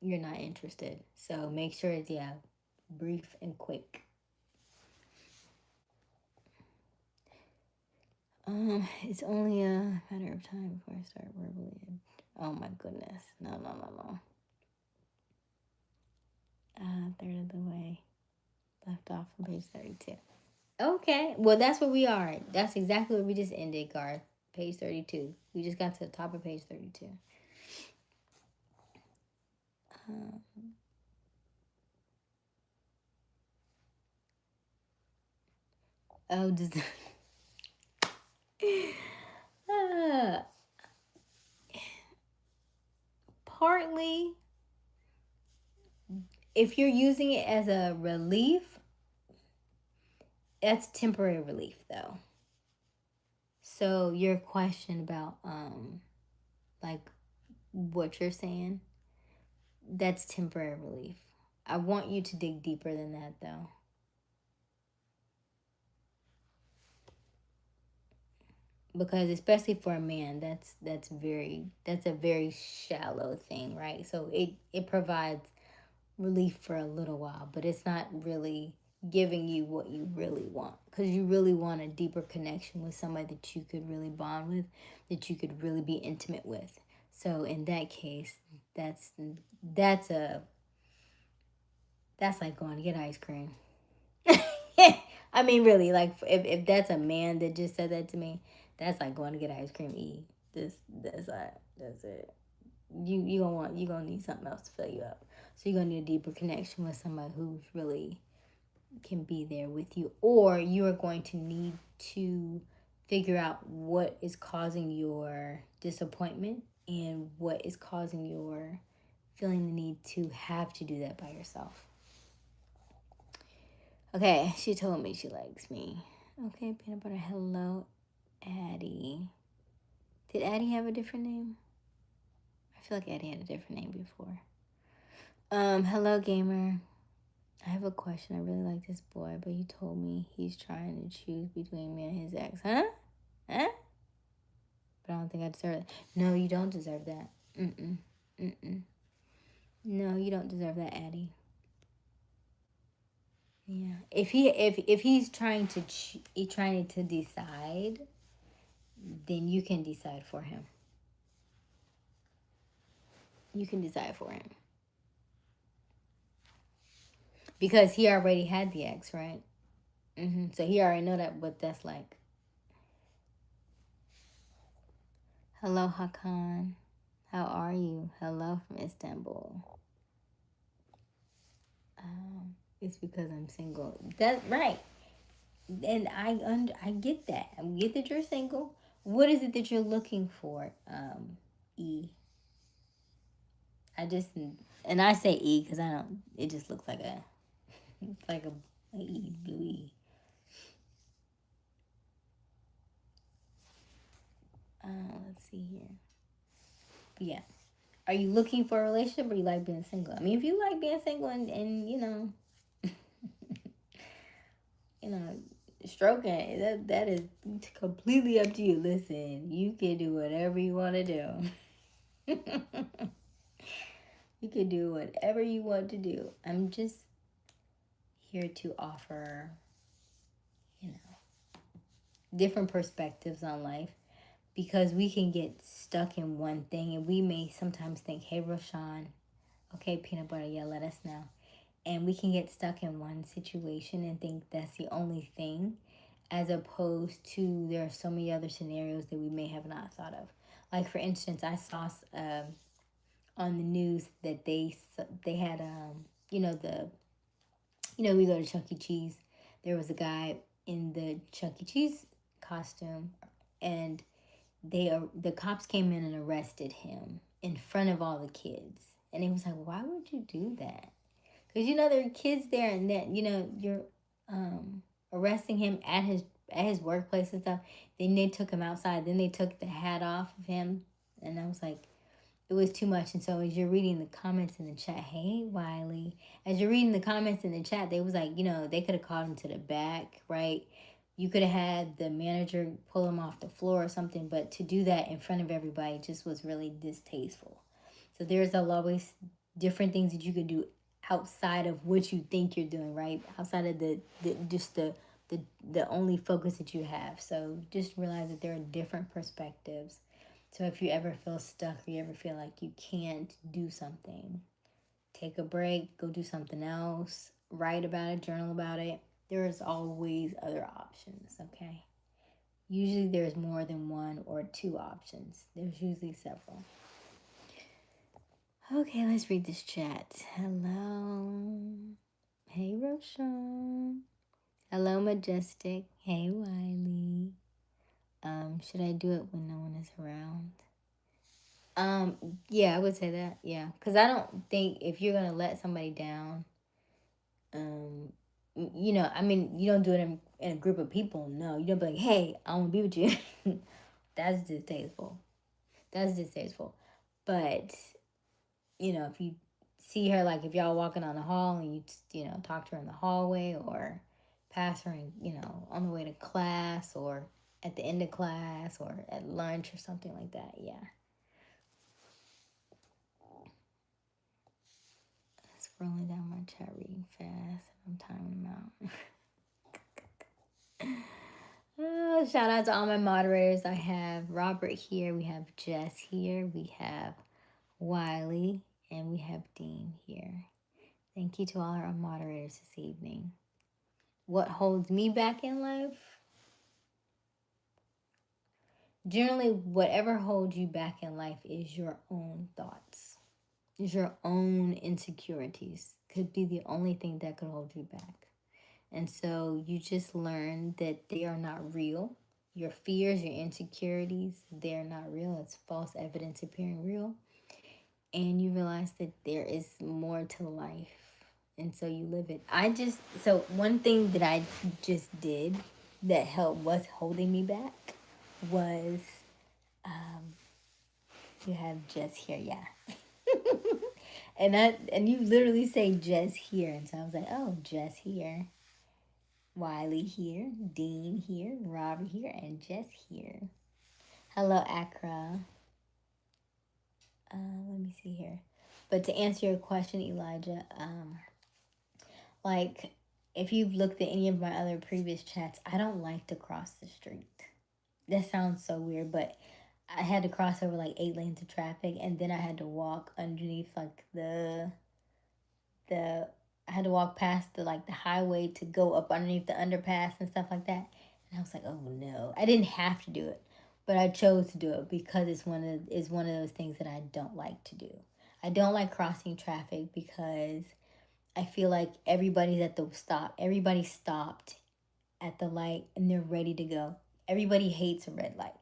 you're not interested. So make sure it's brief and quick. It's only a matter of time before I start verbally. Oh my goodness. No. Third of the way. Left off on page 32. Okay. Well, that's where we are. That's exactly where we just ended, Garth. Page 32. We just got to the top of page 32. Just... partly, if you're using it as a relief, That's temporary relief, though. So your question about like what you're saying, that's temporary relief. I want you to dig deeper than that, though. Because especially for a man, that's a very shallow thing, right? So it provides relief for a little while, but it's not really giving you what you really want, because you really want a deeper connection with somebody that you could really bond with, that you could really be intimate with. So in that case, that's that's a that's like going to get ice cream. I mean, really, like if that's a man that just said that to me, that's like going to get ice cream. That's it. You gonna need something else to fill you up. So you're gonna need a deeper connection with somebody who's really can be there with you, or you are going to need to figure out what is causing your disappointment and what is causing your feeling the need to have to do that by yourself. Okay, she told me she likes me. Okay, peanut butter. Hello, Addie. Did Addie have a different name? I feel like Addie had a different name before. Hello, gamer. I have a question. I really like this boy, but he told me he's trying to choose between me and his ex. Huh? Huh? But I don't think I deserve it. No, you don't deserve that. Mm-mm. Mm-mm. No, you don't deserve that, Addie. Yeah. If he's trying to trying to decide, then you can decide for him. You can decide for him. Because he already had the ex, right? So he already know that what that's like. Hello, Hakan. How are you? Hello from Istanbul. It's because I'm single. That's right. And I get that. I get that you're single. What is it that you're looking for? E. I just and I say E because I don't. It just looks like a it's like a E, blue E. Let's see here. Yeah. Are you looking for a relationship, or you like being single? I mean, if you like being single and you know, stroking, that is completely up to you. Listen, you can do whatever you want to do. You can do whatever you want to do. I'm just here to offer, you know, different perspectives on life, because we can get stuck in one thing, and we may sometimes think, hey, Roshan, okay, peanut butter, yeah, let us know. And we can get stuck in one situation and think that's the only thing, as opposed to there are so many other scenarios that we may have not thought of. Like, for instance, I saw on the news that they had we go to Chuck E. Cheese. There was a guy in the Chuck E. Cheese costume, and the cops came in and arrested him in front of all the kids. And it was like, why would you do that? Because there are kids there, and that you're arresting him at his workplace and stuff. Then they took him outside. Then they took the hat off of him, and I was like, it was too much. And so as you're reading the comments in the chat, hey Wiley, as you're reading the comments in the chat, they was like, they could have called him to the back, right? You could have had the manager pull him off the floor or something, but to do that in front of everybody just was really distasteful. So there's always different things that you could do outside of what you think you're doing, right? Outside of the only focus that you have. So just realize that there are different perspectives. So if you ever feel stuck, or you ever feel like you can't do something, take a break, go do something else, write about it, journal about it. There is always other options, okay? Usually there's more than one or two options. There's usually several. Okay, let's read this chat. Hello. Hey, Roshan. Hello, Majestic. Hey, Wiley. Should I do it when no one is around? Yeah, I would say that. Yeah, because I don't think if you're gonna let somebody down, I mean, you don't do it in in a group of people, no. You don't be like, hey, I want to be with you. That's distasteful. That's distasteful. But, you know, if you see her, like if y'all walking down the hall and you know, talk to her in the hallway or pass her, in, you know, on the way to class or at the end of class or at lunch or something like that, yeah. Scrolling down my chat reading fast. I'm timing them out. Oh, shout out to all my moderators. I have Robert here. We have Jess here. We have Wiley. And we have Dean here. Thank you to all our moderators this evening. What holds me back in life? Generally, whatever holds you back in life is your own thoughts. Is your own insecurities. Could be the only thing that could hold you back. And so you just learn that they are not real. Your fears, your insecurities, they're not real. It's false evidence appearing real. And you realize that there is more to life. And so you live it. So one thing that I just did that was holding me back was, you have Jess here, yeah. and you literally say Jess here. And so I was like, oh, Jess here. Wiley here, Dean here, Robert here, and Jess here. Hello, Accra. Let me see here. But to answer your question, Elijah, like if you've looked at any of my other previous chats, I don't like to cross the street. That sounds so weird, but I had to cross over like 8 lanes of traffic, and then I had to walk underneath like I had to walk past the highway to go up underneath the underpass and stuff like that. And I was like, oh no. I didn't have to do it, but I chose to do it because it's one of those things that I don't like to do. I don't like crossing traffic because I feel like everybody's at the stop. Everybody stopped at the light and they're ready to go. Everybody hates a red light.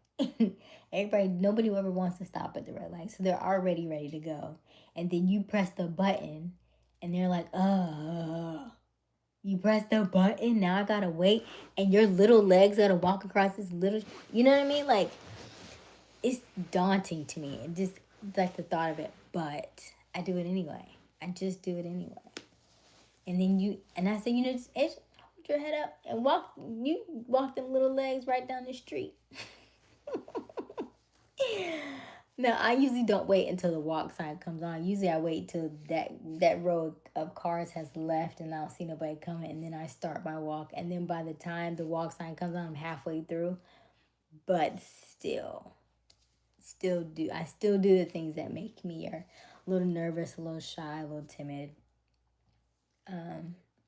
Nobody ever wants to stop at the red light. So they're already ready to go. And then you press the button and they're like, you press the button, now I gotta wait, and your little legs gotta walk across this little, you know what I mean? Like, it's daunting to me. It just, like the thought of it, but I do it anyway. I just do it anyway. And then I say, just hold your head up and walk them little legs right down the street. Now, I usually don't wait until the walk sign comes on. Usually I wait till that row of cars has left and I don't see nobody coming, and then I start my walk. And then by the time the walk sign comes on, I'm halfway through. But I still do the things that make me a little nervous, a little shy, a little timid.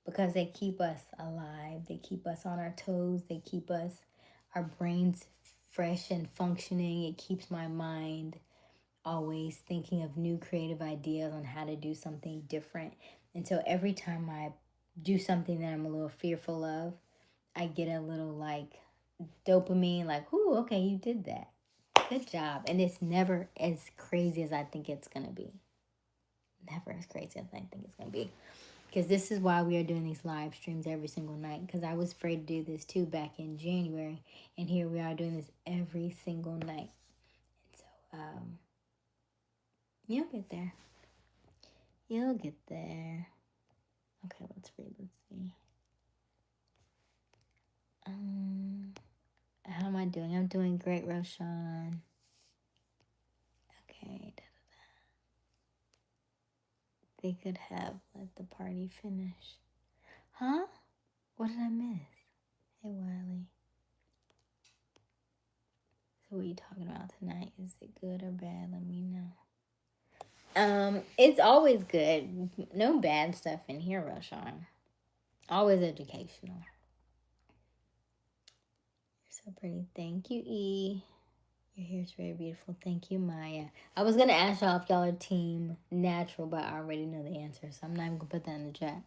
Because they keep us alive. They keep us on our toes. They keep our brains fresh and functioning. It keeps my mind always thinking of new creative ideas on how to do something different. And so every time I do something that I'm a little fearful of, I get a little like dopamine, like, ooh, okay, you did that. Good job. And it's never as crazy as I think it's going to be. Never as crazy as I think it's going to be. Because this is why we are doing these live streams every single night. Because I was afraid to do this too back in January. And here we are doing this every single night. And so, you'll get there. You'll get there. Okay, let's read. Let's see. How am I doing? I'm doing great, Roshan. Okay. They could have let the party finish. Huh? What did I miss? Hey, Wiley. So what are you talking about tonight? Is it good or bad? Let me know. It's always good. No bad stuff in here, Roshan. Always educational. You're so pretty. Thank you, E. Your hair's very beautiful. Thank you, Maya. I was going to ask y'all if y'all are team natural, but I already know the answer, so I'm not even going to put that in the chat.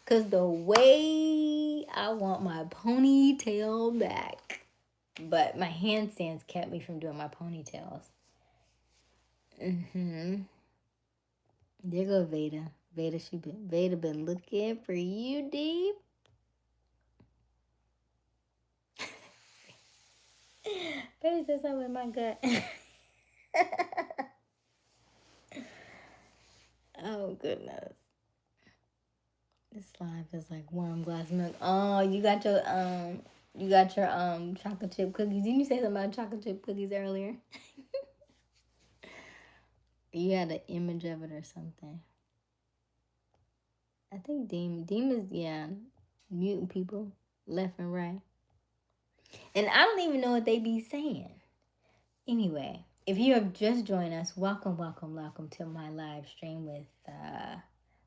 Because the way I want my ponytail back. But my handstands kept me from doing my ponytails. There go Veda. Veda been looking for you, Deep. Baby said something in my gut. Oh goodness. This live is like warm glass of milk. Oh, you got your chocolate chip cookies. Didn't you say something about chocolate chip cookies earlier? You had an image of it or something. I think Deem is, yeah, muting people left and right. And I don't even know what they be saying. Anyway, if you have just joined us, welcome, welcome, welcome to my live stream with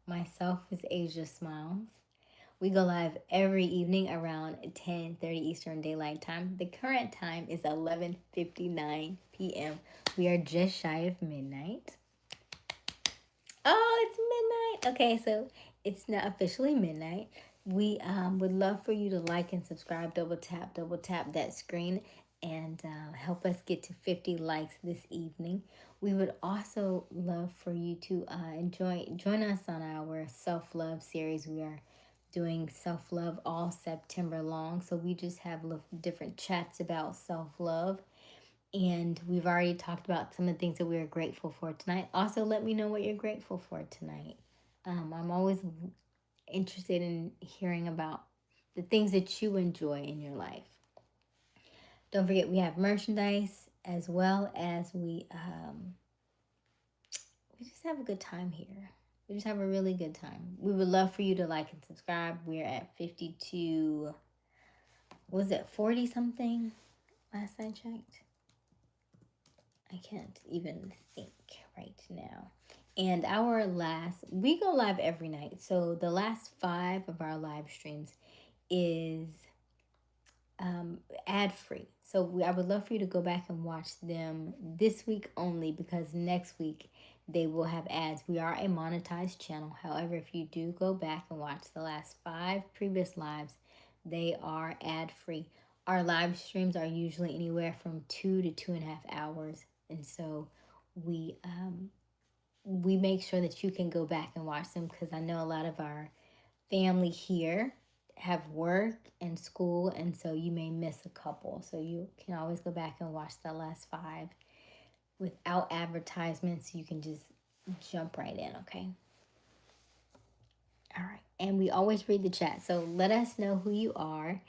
myself is Aysia Smiles. We go live every evening around 10:30 Eastern Daylight Time. The current time is 11:59 p.m. We are just shy of midnight. Oh, it's midnight. Okay, so it's not officially midnight. We would love for you to like and subscribe. Double tap that screen, and help us get to 50 likes this evening. We would also love for you to join us on our self-love series. We are doing self-love all September long, so we just have different chats about self-love. And we've already talked about some of the things that we are grateful for tonight. Also, let me know what you're grateful for tonight. I'm always interested in hearing about the things that you enjoy in your life. Don't forget, we have merchandise, as well as we just have a good time here. We just have a really good time. We would love for you to like and subscribe. We're at 52, was it 40 something last I checked? I can't even think right now. And we go live every night. So the last 5 of our live streams is ad free. So I would love for you to go back and watch them this week only, because next week they will have ads. We are a monetized channel. However, if you do go back and watch the last 5 previous lives, they are ad free. Our live streams are usually anywhere from 2 to 2.5 hours. And so we make sure that you can go back and watch them, because I know a lot of our family here have work and school, and so you may miss a couple. So you can always go back and watch the last 5 without advertisements. You can just jump right in, okay? All right. And we always read the chat, so let us know who you are.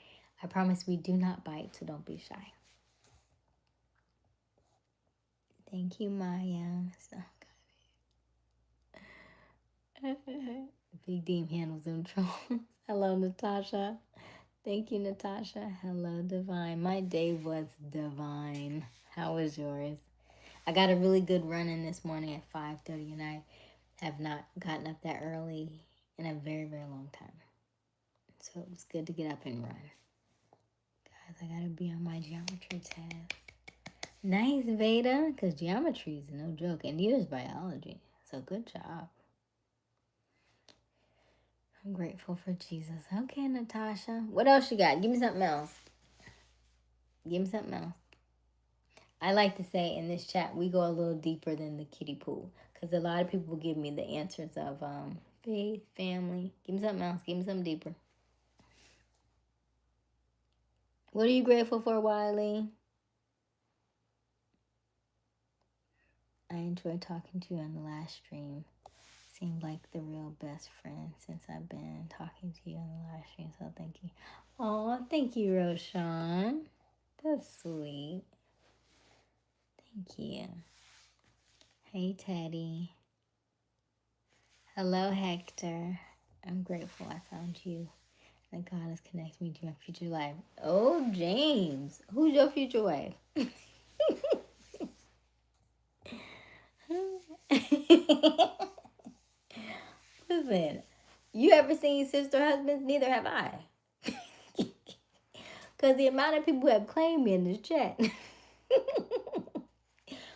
I promise we do not bite, so don't be shy. Thank you, Maya. Big Deem handles them trolls. Hello, Natasha. Thank you, Natasha. Hello, Divine. My day was divine. How was yours? I got a really good run in this morning at 5:30, and I have not gotten up that early in a very, very long time. So it was good to get up and run. Guys, I gotta be on my geometry test. Nice, Veda, because geometry is no joke, and neither is biology. So good job. I'm grateful for Jesus. Okay, Natasha. What else you got? Give me something else. Give me something else. I like to say in this chat, we go a little deeper than the kiddie pool, because a lot of people give me the answers of faith, family. Give me something else. Give me something deeper. What are you grateful for, Wiley? I enjoyed talking to you on the last stream. Seemed like the real best friend since I've been talking to you on the live stream, so thank you. Oh, thank you, Roshan. That's sweet. Thank you. Hey, Teddy. Hello, Hector. I'm grateful I found you, and God has connected me to my future life. Oh, James. Who's your future wife? Listen, you ever seen Sister Husbands? Neither have I. Because the amount of people who have claimed me in this chat.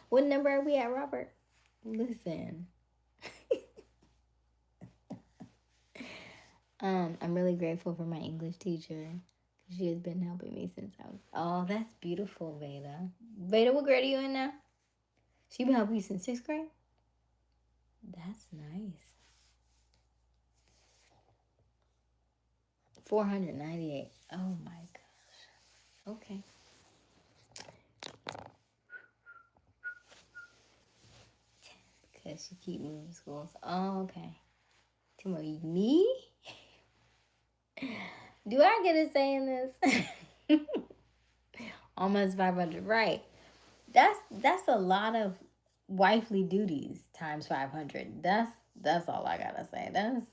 What number are we at, Robert? Listen. I'm really grateful for my English teacher. She has been helping me since I was... Oh, that's beautiful, Veda. Veda, what grade are you in now? She been helping you since 6th grade? That's nice. 498. Oh my gosh. Okay. says she keep moving schools. Oh, okay. Tomorrow, me? Do I get a say in this? Almost 500, right? That's a lot of wifely duties times 500. That's all I gotta say. That's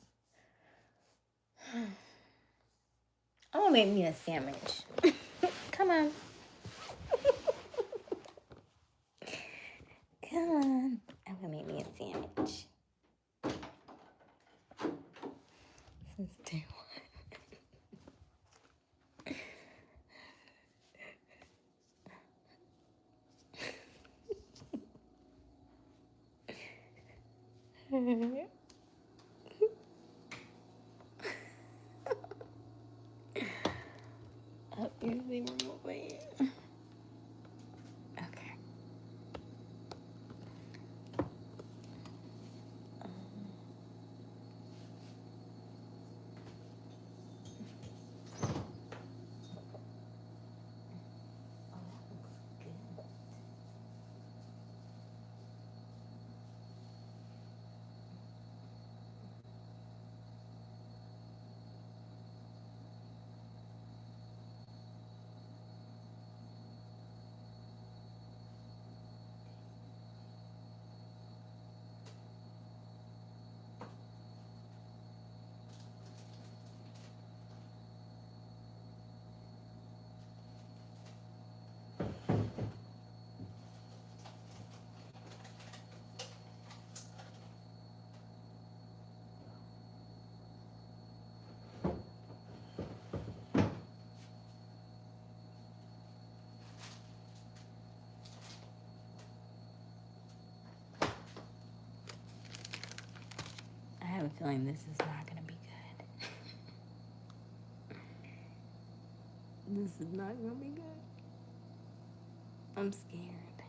I'm gonna make me a sandwich. Come on. Come on. I'm gonna make me a sandwich. Since day one. Oh, you see remote way. Okay. I have a feeling this is not gonna be good. This is not gonna be good. I'm scared.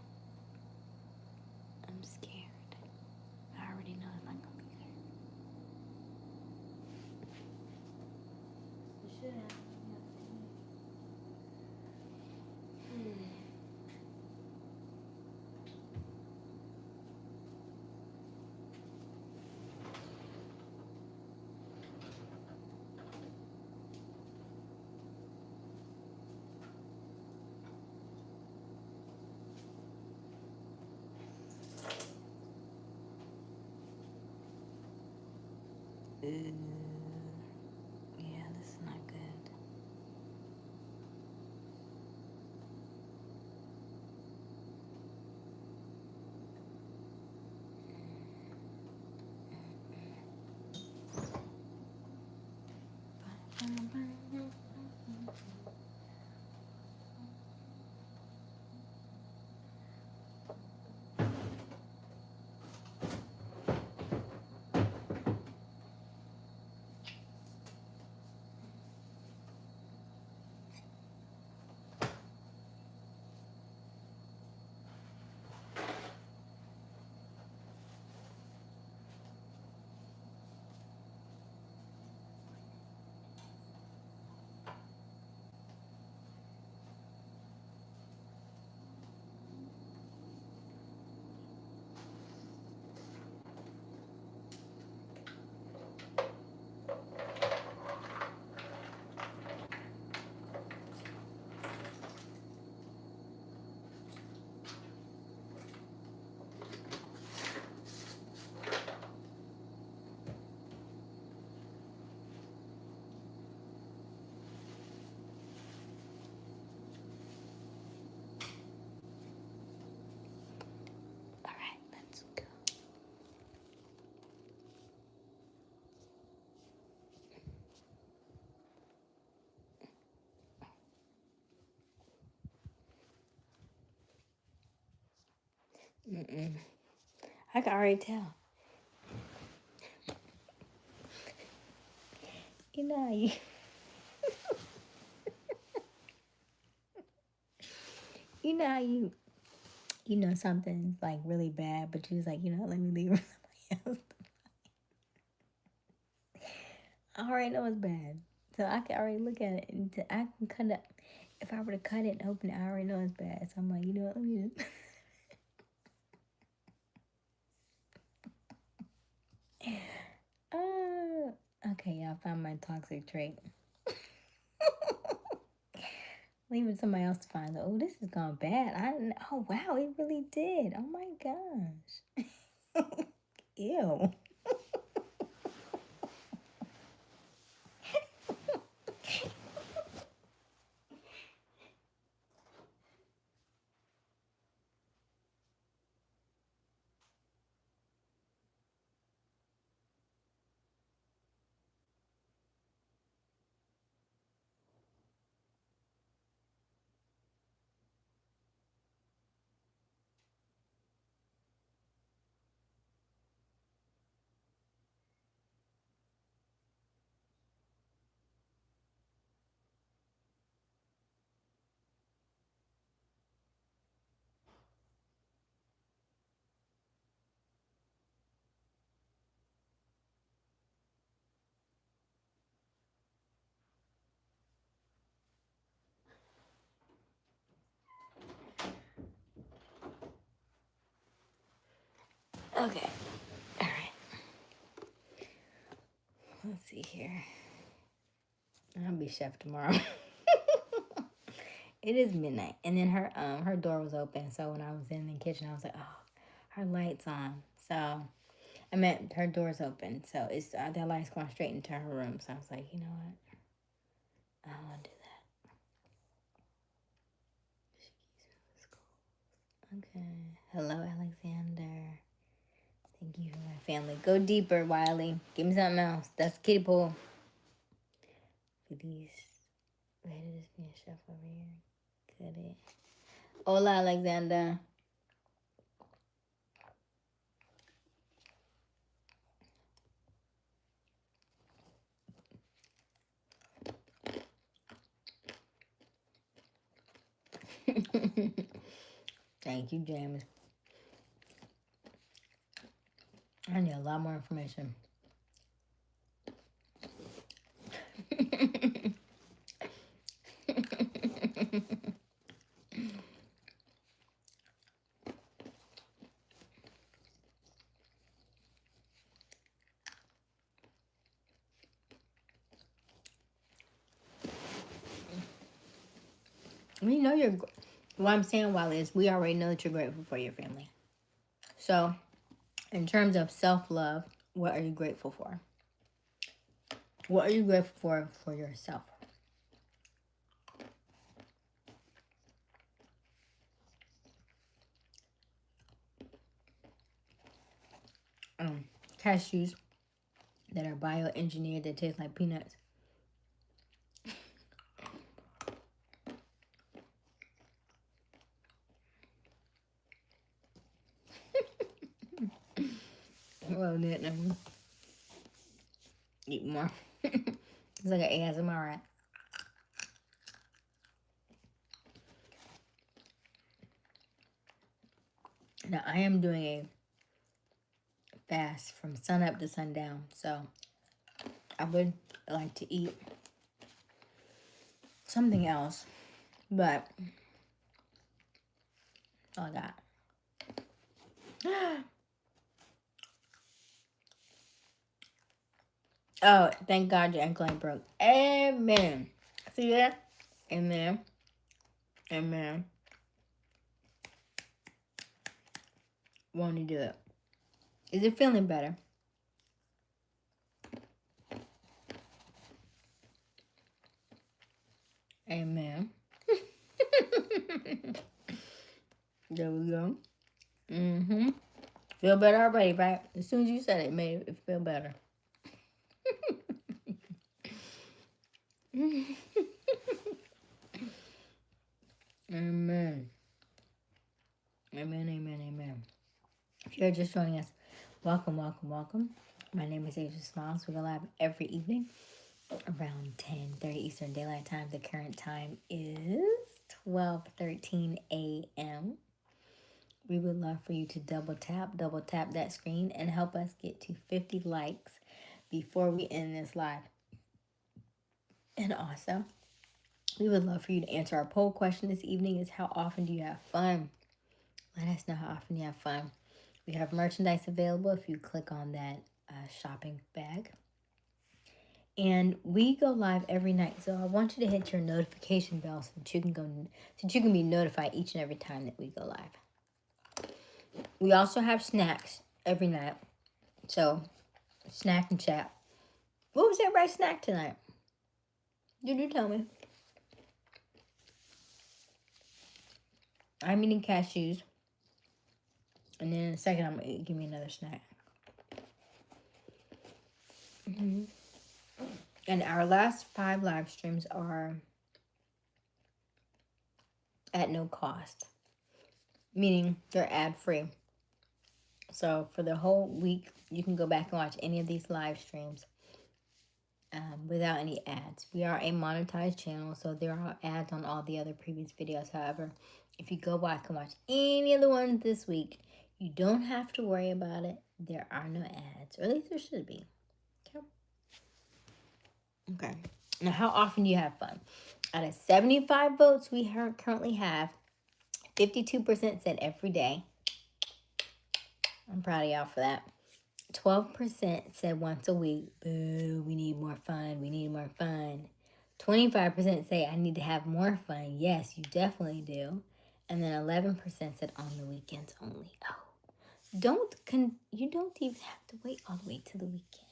I'm scared. I already know it's not gonna be good. It should have. Yeah, this is not good. All right, let's go. I can already tell. You know how you. You know how you know something's like really bad, but you was like, you know, let me leave it for somebody else. I already know it's bad, so I can already look at it and I can cut it. If I were to cut it and open it, I already know it's bad. So I'm like, you know what? Let me just. Okay, y'all found my toxic trait. Leaving somebody else to find. Oh, this has gone bad. Oh wow, it really did. Oh my gosh. Ew. Okay. All right. Let's see here. I'll be chef tomorrow. It is midnight, and then her door was open. So when I was in the kitchen, I was like, oh, her light's on. So I meant her door's open. So it's that light's going straight into her room. So I was like, you know what? I don't want to do that. Okay. Hello, Alexander. Thank you for my family. Go deeper, Wiley. Give me something else. That's kiddie pool. Please. Why did this be a chef over here? Could it? Hola, Alexander. Thank you, James. I need a lot more information. We know you're. What I'm saying, Wiley, is we already know that you're grateful for your family. So, in terms of self-love, what are you grateful for? What are you grateful for yourself? Cashews that are bioengineered that taste like peanuts. Well, then eat more. It's like an ASMR, right? Now, I am doing a fast from sun up to sundown, so I would like to eat something else, but that's all I got. Oh, thank God your ankle ain't broke. Amen. See that? Amen. Amen. Won't you do it? Is it feeling better? Amen. There we go. Mm-hmm. Feel better already, right? As soon as you said it, made it feel better. Amen. Amen, amen, amen. If you're just joining us, welcome, welcome, welcome. My name is Aysia Smiles. We go live every evening around 10:30 Eastern Daylight Time. The current time is 12:13 a.m. We would love for you to double tap that screen and help us get to 50 likes before we end this live. And also, we would love for you to answer our poll question this evening is how often do you have fun? Let us know how often you have fun. We have merchandise available if you click on that shopping bag. And we go live every night, so I want you to hit your notification bell so that you can be notified each and every time that we go live. We also have snacks every night, so snack and chat. What was everybody's snack tonight? Did you tell me? I'm eating cashews, and then in a second I'm gonna give me another snack. And our last 5 live streams are at no cost, meaning they're ad free. So for the whole week, you can go back and watch any of these live streams without any ads. We are a monetized channel, so there are ads on all the other previous videos. However, if you go back and watch any of the ones this week, you don't have to worry about it. There are no ads, or at least there should be. Okay. Now, how often do you have fun? Out of 75 votes, we currently have 52% said every day. I'm proud of y'all for that. 12% said once a week. Boo, we need more fun. We need more fun. 25% say I need to have more fun. Yes, you definitely do. And then 11% said on the weekends only. Oh, you don't even have to wait all the way to the weekend.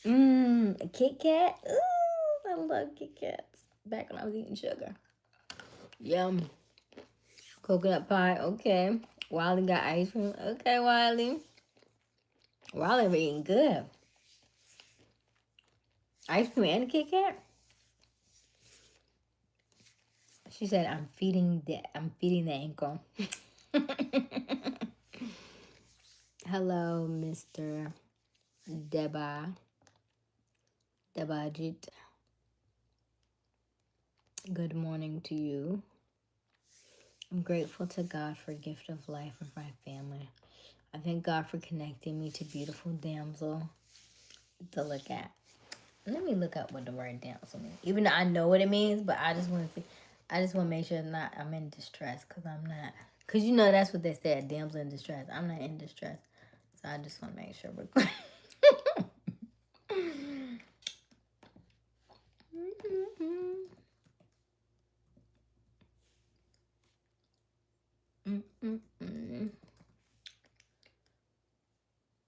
A Kit Kat. Ooh, I love Kit Kats. Back when I was eating sugar. Yum. Coconut pie. Okay. Wiley got ice cream. Okay, Wiley. Wiley been eating good. Ice cream and a Kit Kat. She said, "I'm feeding the ankle." Hello, Mr. Debajit. Good morning to you. I'm grateful to God for a gift of life with my family. I thank God for connecting me to beautiful damsel to look at. Let me look up what the word damsel means. Even though I know what it means, but I just want to make sure I'm in distress, because I'm not. Because you know that's what they said, damsel in distress. I'm not in distress. So I just want to make sure we're good.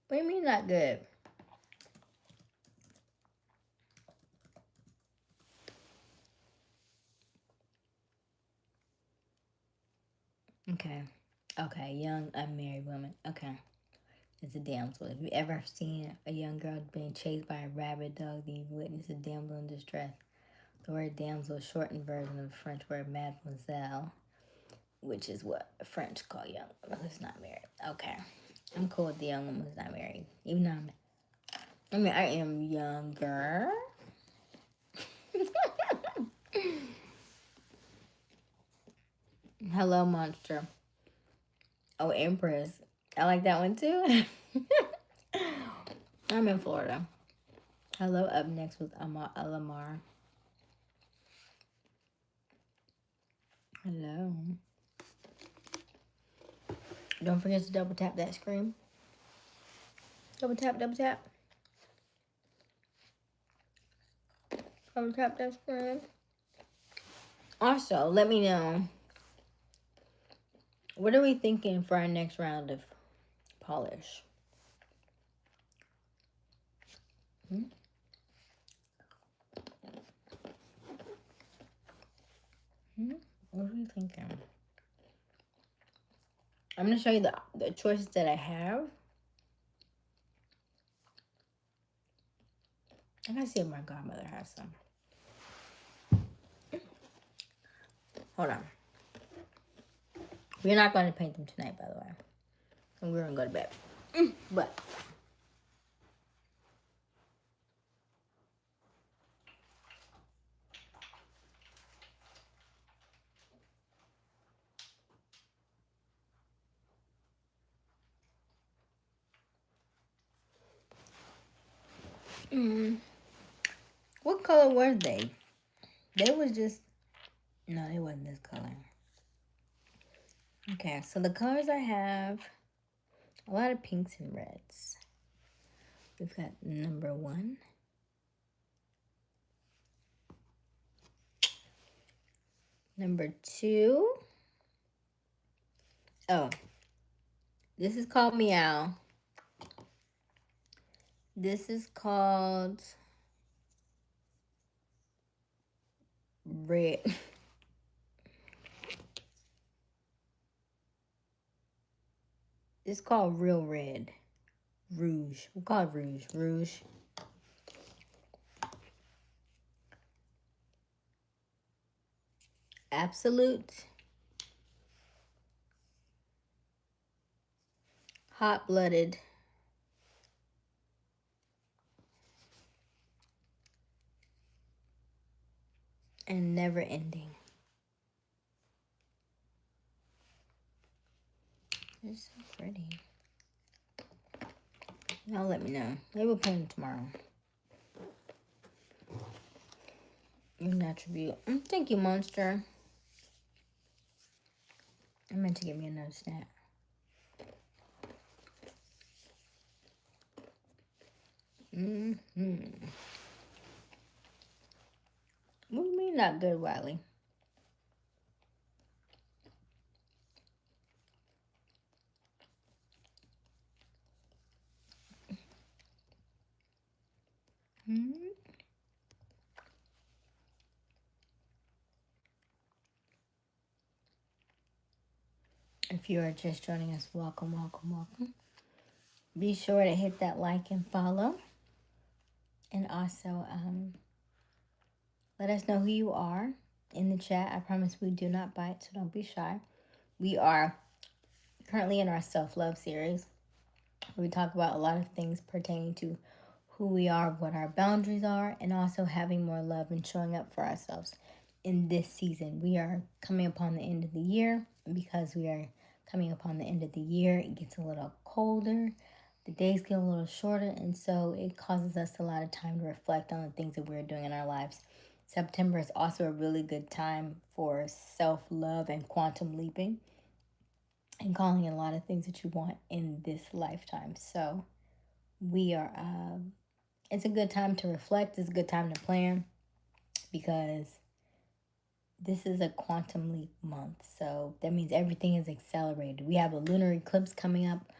What do you mean not good? Okay, young unmarried woman. Okay. It's a damsel. If you ever seen a young girl being chased by a rabid dog, then you've witnessed a damsel in distress. The word damsel is a shortened version of the French word mademoiselle, which is what French call young woman who's not married. Okay. I'm cool with the young woman who's not married. Even though I am younger. Hello, monster. Oh, Empress. I like that one too. I'm in Florida. Hello, up next with Alamar. Hello. Don't forget to double tap that screen. Double tap, double tap. Double tap that screen. Also, let me know, what are we thinking for our next round of polish? What are we thinking? I'm going to show you the choices that I have. I gotta see if my godmother has some. Hold on. We're not going to paint them tonight, by the way. And we're going to go to bed. But what color were they? They was just... No, they wasn't this color. Okay, so the colors I have, a lot of pinks and reds. We've got number 1. Number 2. Oh, this is called Meow. This is called Red. It's called Real Red. Rouge. We'll call it Rouge. Rouge. Absolute. Hot-blooded. And never ending. They're so pretty. Y'all let me know. Maybe we'll paint them tomorrow. An attribute. Thank you, Monster. I meant to give me another snack. What do you mean not good, Wiley? If you are just joining us, welcome, welcome, welcome. Be sure to hit that like and follow. And also, let us know who you are in the chat. I promise we do not bite, so don't be shy. We are currently in our self-love series. We talk about a lot of things pertaining to who we are, what our boundaries are, and also having more love and showing up for ourselves in this season. We are coming upon the end of the year. Because we are coming upon the end of the year, it gets a little colder. The days get a little shorter, and so it causes us a lot of time to reflect on the things that we're doing in our lives. September is also a really good time for self-love and quantum leaping and calling in a lot of things that you want in this lifetime. So we are, it's a good time to reflect. It's a good time to plan because this is a quantum leap month. So that means everything is accelerated. We have a lunar eclipse coming up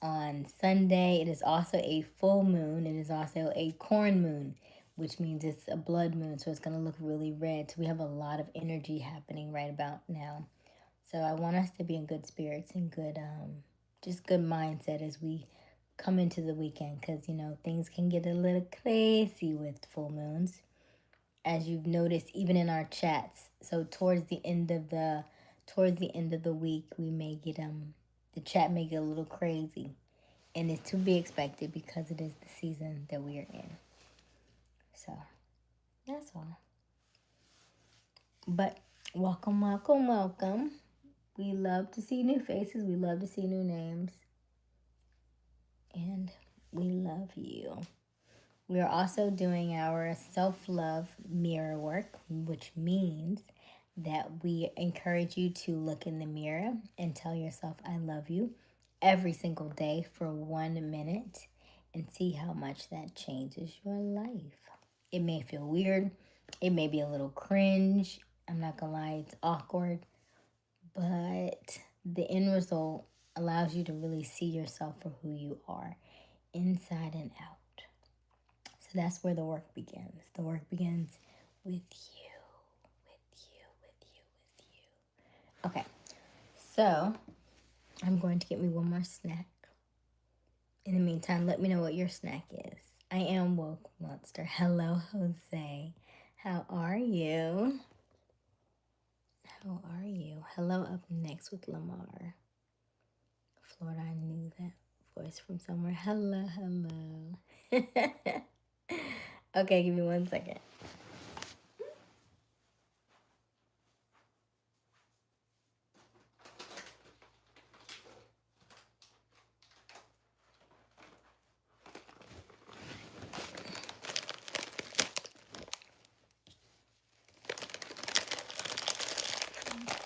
on Sunday. It is also a full moon. It is also a corn moon, which means it's a blood moon. So it's going to look really red. So we have a lot of energy happening right about now. So I want us to be in good spirits and good, just good mindset as we come into the weekend. Because, you know, things can get a little crazy with full moons. As you've noticed, even in our chats. So towards the end of the week, we may get, the chat may get a little crazy. And it's to be expected because it is the season that we are in. So, that's all. But welcome, welcome, welcome. We love to see new faces. We love to see new names. And we love you. We are also doing our self-love mirror work, which means that we encourage you to look in the mirror and tell yourself, I love you, every single day for 1 minute and see how much that changes your life. It may feel weird. It may be a little cringe. I'm not going to lie, it's awkward. But the end result allows you to really see yourself for who you are, inside and out. So that's where the work begins. The work begins with you, with you, with you, with you. Okay, so I'm going to get me one more snack. In the meantime, let me know what your snack is. I am Woke Monster. Hello, Jose. How are you? How are you? Hello, up next with Lamar. Florida, I knew that voice from somewhere. Hello, hello. Okay, give me 1 second.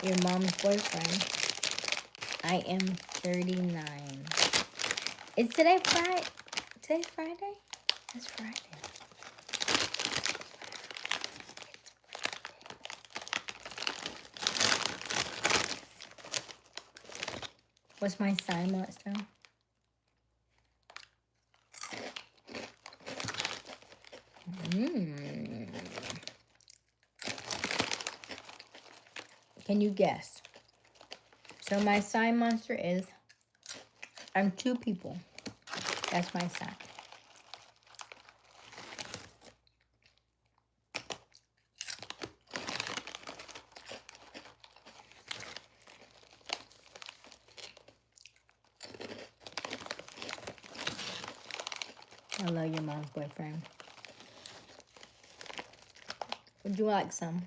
Your mom's boyfriend. I am 39. Is today Friday? Today's Friday? It's Friday. What's my sign, monster? Can you guess? So my sign, monster, is I'm 2 people. That's my sign. I love your mom's boyfriend. Would you like some?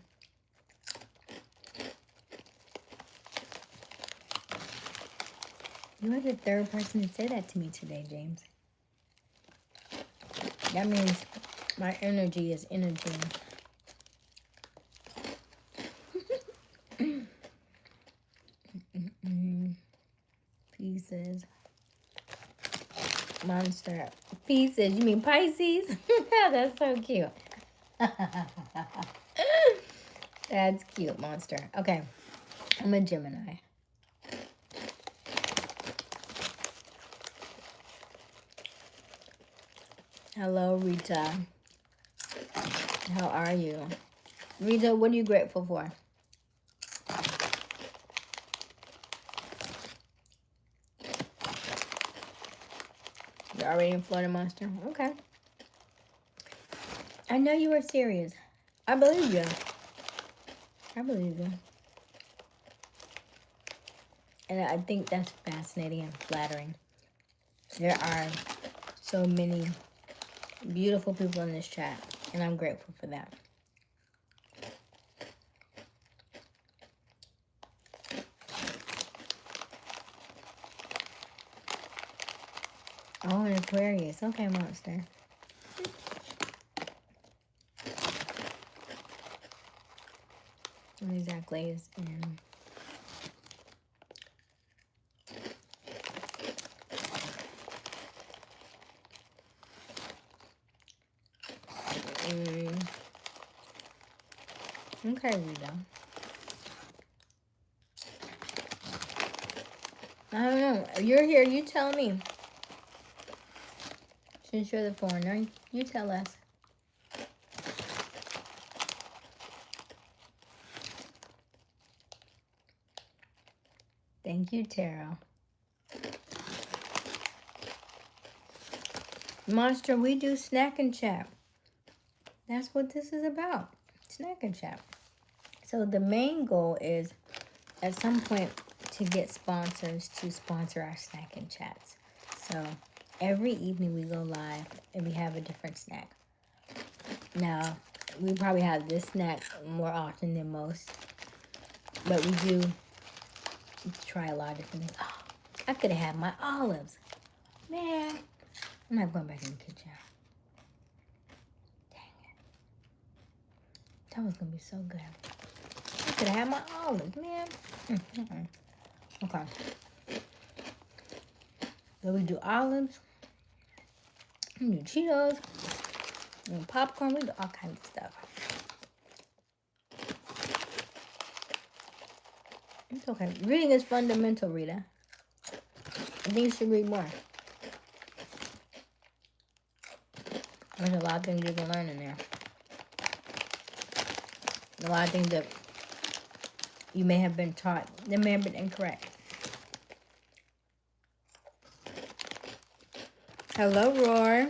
You are the 3rd person to say that to me today, James. That means my energy is energy. Pieces. Monster. Pieces. You mean Pisces? That's so cute. That's cute, monster. Okay. I'm a Gemini. Hello, Rita. How are you? Rita, what are you grateful for? You're already in Florida, monster? Okay. I know you were serious. I believe you. I believe you. And I think that's fascinating and flattering. There are so many beautiful people in this chat, and I'm grateful for that. Oh, an Aquarius. Okay, monster. What exactly is in? Okay, Rita. I don't know. You're here. You tell me. Since you're the foreigner, you tell us. Thank you, Tara. Monster, we do snack and chat. That's what this is about. Snack and chat. So the main goal is at some point to get sponsors to sponsor our snack and chats. So every evening we go live and we have a different snack. Now, we probably have this snack more often than most, but we do try a lot of different things. Oh, I could have had my olives. Man, I'm not going back in the kitchen. Dang it. That was going to be so good. I could have had my olives, man. Okay. So we do olives. We do Cheetos. We do popcorn. We do all kinds of stuff. It's okay. Reading is fundamental, Rita. I think you should read more. There's a lot of things you can learn in there. A lot of things that you may have been taught that may have been incorrect. Hello, Roar.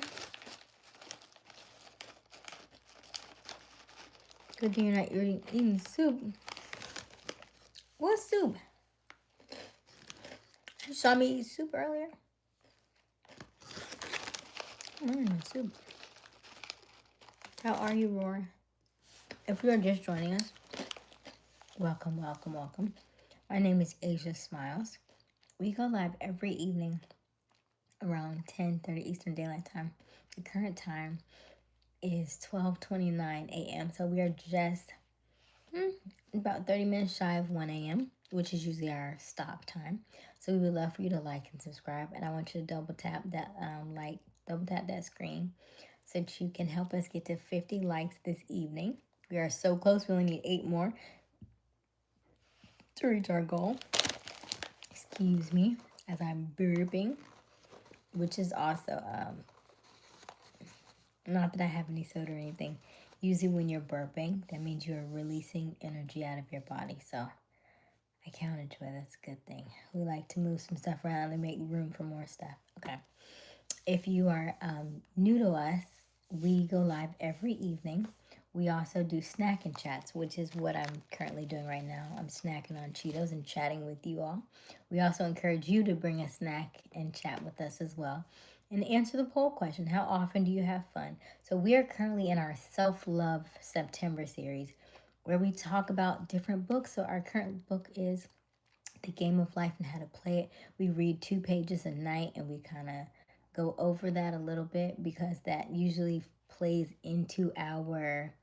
Good thing you're not eating soup. What soup? You saw me eat soup earlier? Soup. How are you, Roar? If you are just joining us, welcome, welcome, welcome. My name is Aysia Smiles. We go live every evening around 10:30 Eastern Daylight Time. The current time is 12:29 a.m. So we are just about 30 minutes shy of 1 a.m., which is usually our stop time. So we would love for you to like and subscribe. And I want you to double tap that like double tap that screen so that you can help us get to 50 likes this evening. We are so close. We only need 8 more to reach our goal. Excuse me as I'm burping, which is also, not that I have any soda or anything. Usually when you're burping, that means you're releasing energy out of your body. So I counted to it. That's a good thing. We like to move some stuff around and make room for more stuff. Okay. If you are new to us, we go live every evening. We also do snack and chats, which is what I'm currently doing right now. I'm snacking on Cheetos and chatting with you all. We also encourage you to bring a snack and chat with us as well. And answer the poll question, how often do you have fun? So we are currently in our Self-Love September series where we talk about different books. So our current book is The Game of Life and How to Play It. We read 2 pages a night and we kind of go over that a little bit because that usually plays into our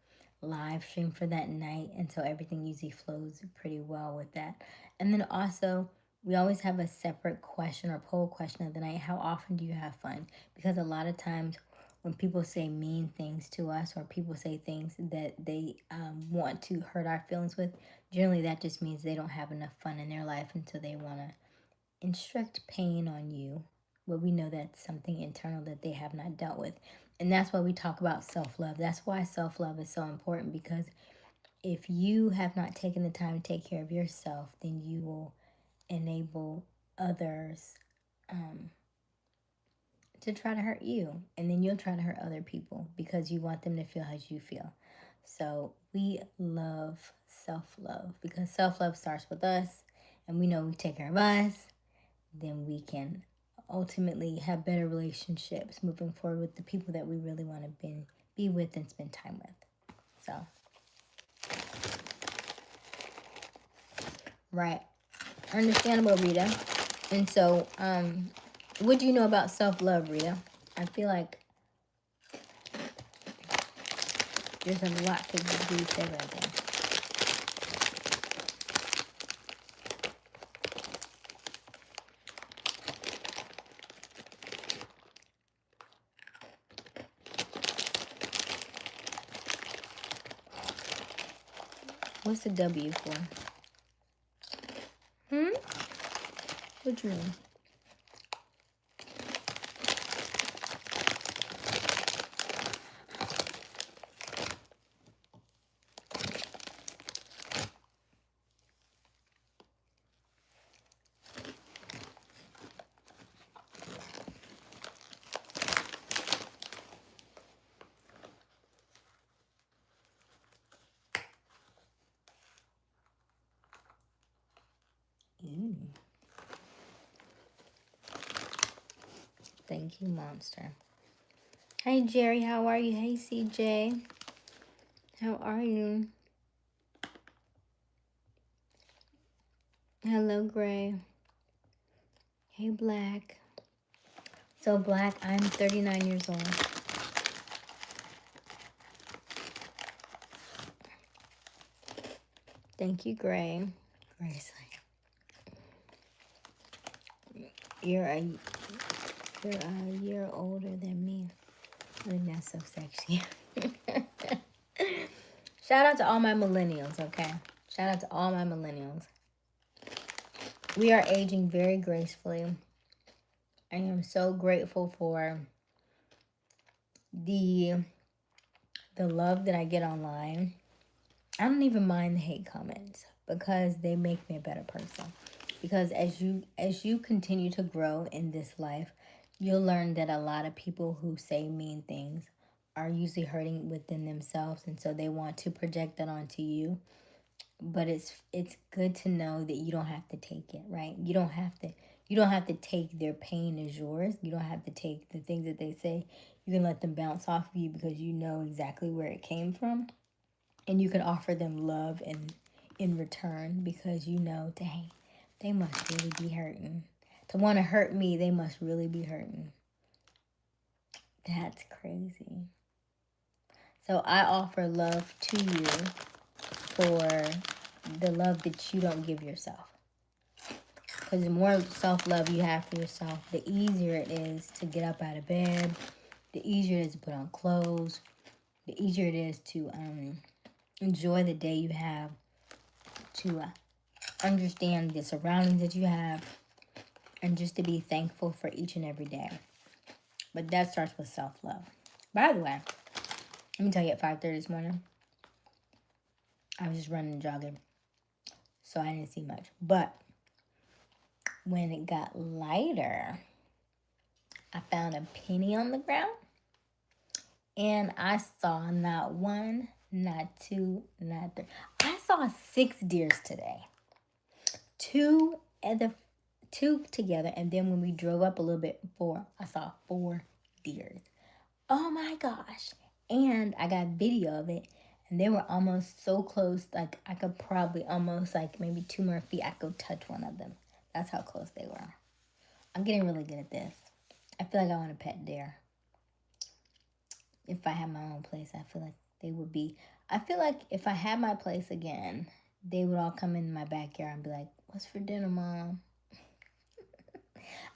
live stream for that night, and so everything usually flows pretty well with that. And then also we always have a separate question or poll question of the night. How often do you have fun? Because a lot of times when people say mean things to us or people say things that they want to hurt our feelings with, generally that just means they don't have enough fun in their life, and so they want to inflict pain on you. But we know that's something internal that they have not dealt with. And that's why we talk about self-love. That's why self-love is so important, because if you have not taken the time to take care of yourself, then you will enable others to try to hurt you. And then you'll try to hurt other people because you want them to feel as you feel. So we love self-love because self-love starts with us. And we know we take care of us, then we can ultimately have better relationships moving forward with the people that we really want to be with and spend time with. So, right. Understandable, Rita. And so, what do you know about self-love, Rita? I feel like there's a lot to be said right there. What's the W for? What you mean? Thank you, Monster. Hey, Jerry, how are you? Hey, CJ. How are you? Hello, Gray. Hey, Black. So, Black, I'm 39 years old. Thank you, Gray. Gray's like, you're a year older than me. I think that's so sexy. Shout out to all my millennials, okay? Shout out to all my millennials. We are aging very gracefully. I am so grateful for the love that I get online. I don't even mind the hate comments because they make me a better person. Because as you continue to grow in this life, you'll learn that a lot of people who say mean things are usually hurting within themselves, and so they want to project that onto you. But it's good to know that you don't have to take it, right? You don't have to take their pain as yours. You don't have to take the things that they say. You can let them bounce off of you because you know exactly where it came from. And you can offer them love in return because you know, dang, they must really be hurting. To want to hurt me, they must really be hurting. That's crazy. So I offer love to you for the love that you don't give yourself. Because the more self-love you have for yourself, the easier it is to get up out of bed, the easier it is to put on clothes, the easier it is to enjoy the day you have, to understand the surroundings that you have, and just to be thankful for each and every day. But that starts with self-love. By the way, let me tell you, at 5:30 this morning, I was just running and jogging, so I didn't see much. But when it got lighter, I found a penny on the ground, and I saw not one, not two, not three. I saw 6 deers today. 2 together, and then when we drove up a little bit before, I saw 4 deers. Oh my gosh. And I got video of it, and they were almost so close, like I could probably almost, like maybe 2 more feet, I could touch one of them. That's how close they were. I'm getting really good at this. I feel like I want a pet deer. If I had my own place, I feel like they would be, I feel like if I had my place again, they would all come in my backyard and be like, "What's for dinner, Mom?"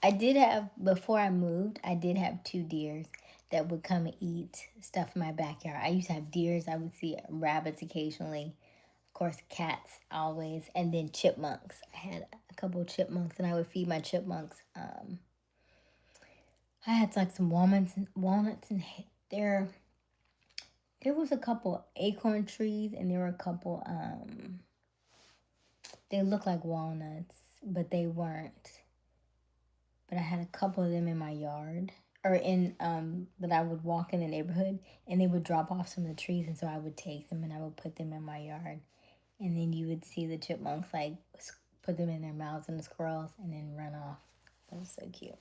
I did have, before I moved, I did have 2 deers that would come and eat stuff in my backyard. I used to have deers. I would see rabbits occasionally. Of course, cats always. And then chipmunks. I had a couple of chipmunks, and I would feed my chipmunks. I had like some walnuts, and there was a couple acorn trees, and there were a couple, they looked like walnuts, but they weren't. But I had a couple of them in my yard, or in, that I would walk in the neighborhood, and they would drop off some of the trees, and so I would take them and I would put them in my yard. And then you would see the chipmunks like put them in their mouths, and the squirrels, and then run off. That was so cute.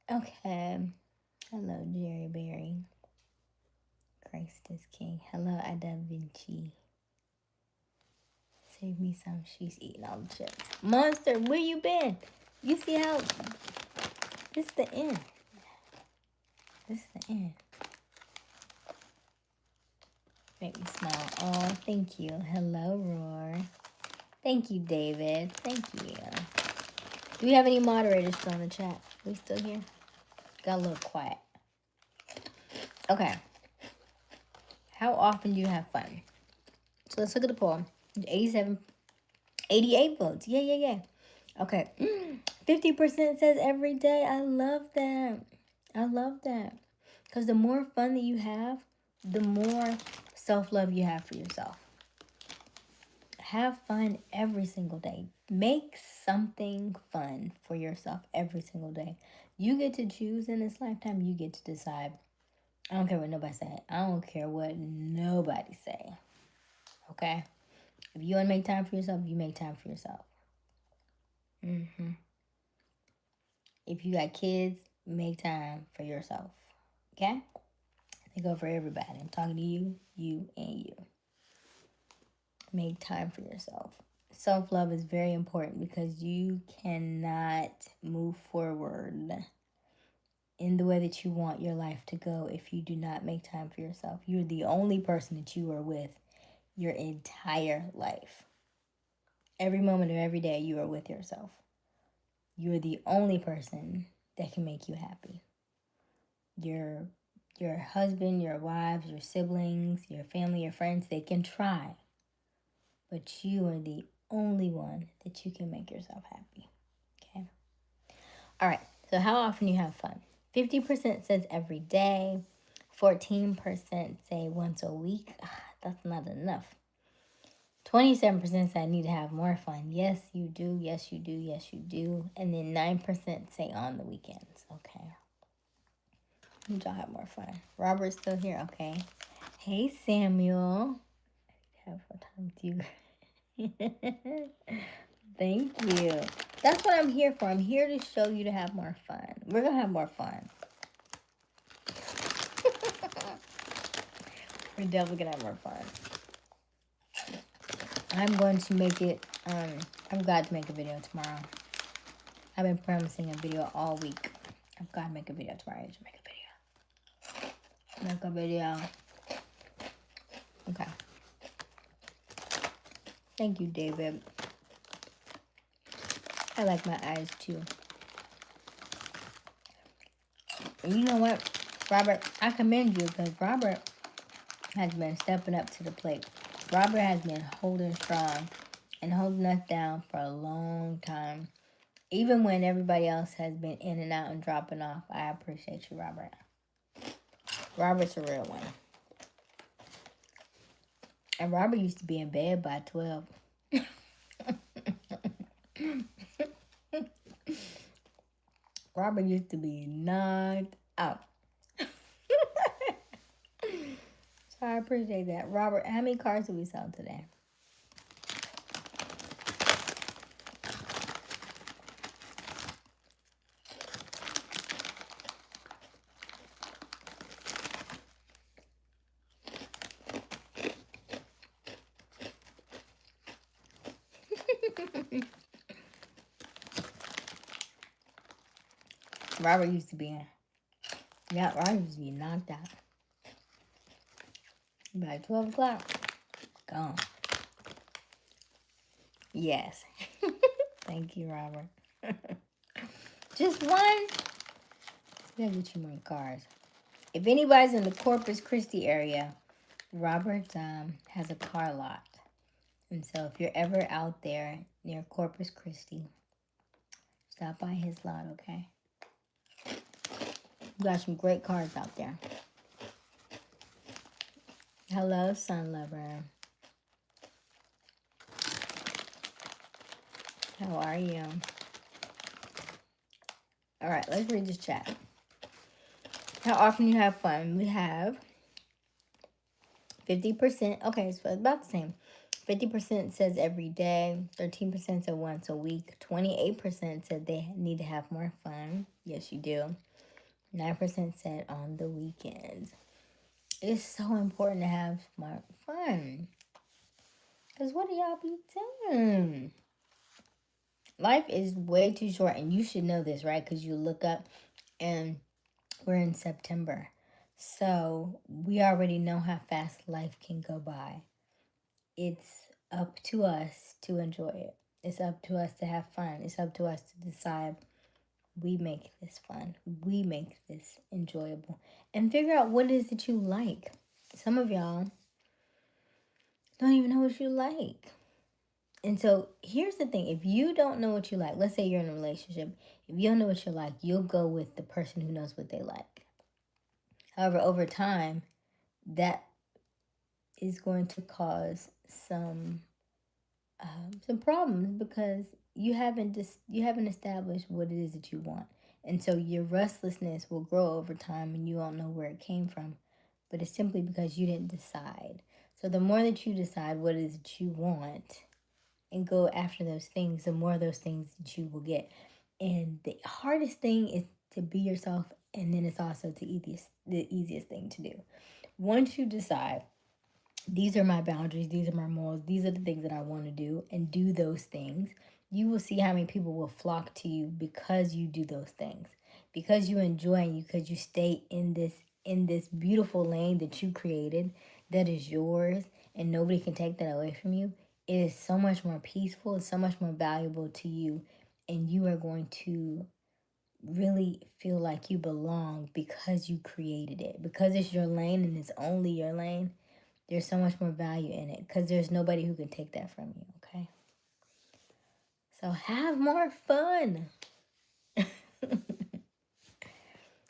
Okay. Hello, Jerry Berry. Christ is King. Hello, Ada Vinci. Save me some. She's eating all the chips. Monster, where you been? You see how this is the end. This is the end. Make me smile. Oh, thank you. Hello, Roar. Thank you, David. Thank you. Do we have any moderators still in the chat? Are we still here? Got a little quiet. Okay. How often do you have fun? So let's look at the poll. 88 votes. Yeah. Okay. 50% says every day. I love that. Because the more fun that you have, the more self-love you have for yourself. Have fun every single day. Make something fun for yourself every single day. You get to choose in this lifetime. You get to decide. I don't care what nobody say. I don't care what nobody say. Okay? If you want to make time for yourself, you make time for yourself. If you got kids, make time for yourself. Okay? They go for everybody. I'm talking to you, and you. Make time for yourself. Self-love is very important because you cannot move forward in the way that you want your life to go if you do not make time for yourself. You're the only person that you are with your entire life. Every moment of every day, you are with yourself. You're the only person that can make you happy. Your husband, your wives, your siblings, your family, your friends, they can try. But you are the only one that you can make yourself happy. Okay? All right. So how often you have fun? 50% says every day. 14% say once a week. That's not enough. 27% say I need to have more fun. Yes, you do. Yes, you do. Yes, you do. And then 9% say on the weekends. Okay. Need y'all have more fun. Robert's still here. Okay. Hey, Samuel. Have fun time with you. Thank you. That's what I'm here for. I'm here to show you to have more fun. We're going to have more fun. We're definitely going to have more fun. I'm going to make it, I'm glad to make a video tomorrow. I've been promising a video all week. I've got to make a video tomorrow. I need to make a video. Okay. Thank you, David. I like my eyes too. And you know what? Robert, I commend you because Robert has been stepping up to the plate. Robert has been holding strong and holding us down for a long time. Even when everybody else has been in and out and dropping off, I appreciate you, Robert. Robert's a real one. And Robert used to be in bed by 12. Robert used to be knocked out. So I appreciate that. Robert, how many cards did we sell today? Robert used to be in. Yeah, Robert used to be knocked out. By 12 o'clock. Gone. Yes. Thank you, Robert. Just one? Gotta get you more cards. If anybody's in the Corpus Christi area, Robert has a car lot. And so if you're ever out there near Corpus Christi, stop by his lot, okay? We got some great cars out there. Hello, Sun Lover. How are you? All right, let's read this chat. How often you have fun? We have 50%. Okay, so it's about the same. 50% says every day. 13% said once a week. 28% said they need to have more fun. Yes, you do. 9% said on the weekends. It's so important to have more fun. Because what do y'all be doing? Life is way too short, and you should know this, right? Because you look up, and we're in September. So we already know how fast life can go by. It's up to us to enjoy it. It's up to us to have fun. It's up to us to decide we make this fun. We make this enjoyable. And figure out what it is that you like. Some of y'all don't even know what you like. And so here's the thing. If you don't know what you like, let's say you're in a relationship. If you don't know what you like, you'll go with the person who knows what they like. However, over time, that is going to cause some problems because you haven't established what it is that you want, and so your restlessness will grow over time, and you won't know where it came from. But it's simply because you didn't decide. So the more that you decide what it is that you want and go after those things, the more of those things that you will get. And the hardest thing is to be yourself, and then it's also the easiest thing to do. Once you decide, these are my boundaries, these are my morals, these are the things that I want to do, and do those things, you will see how many people will flock to you because you do those things. Because you enjoy and because you stay in this beautiful lane that you created, that is yours, and nobody can take that away from you. It is so much more peaceful, it's so much more valuable to you, and you are going to really feel like you belong because you created it. Because it's your lane and it's only your lane, there's so much more value in it because there's nobody who can take that from you, okay? So have more fun.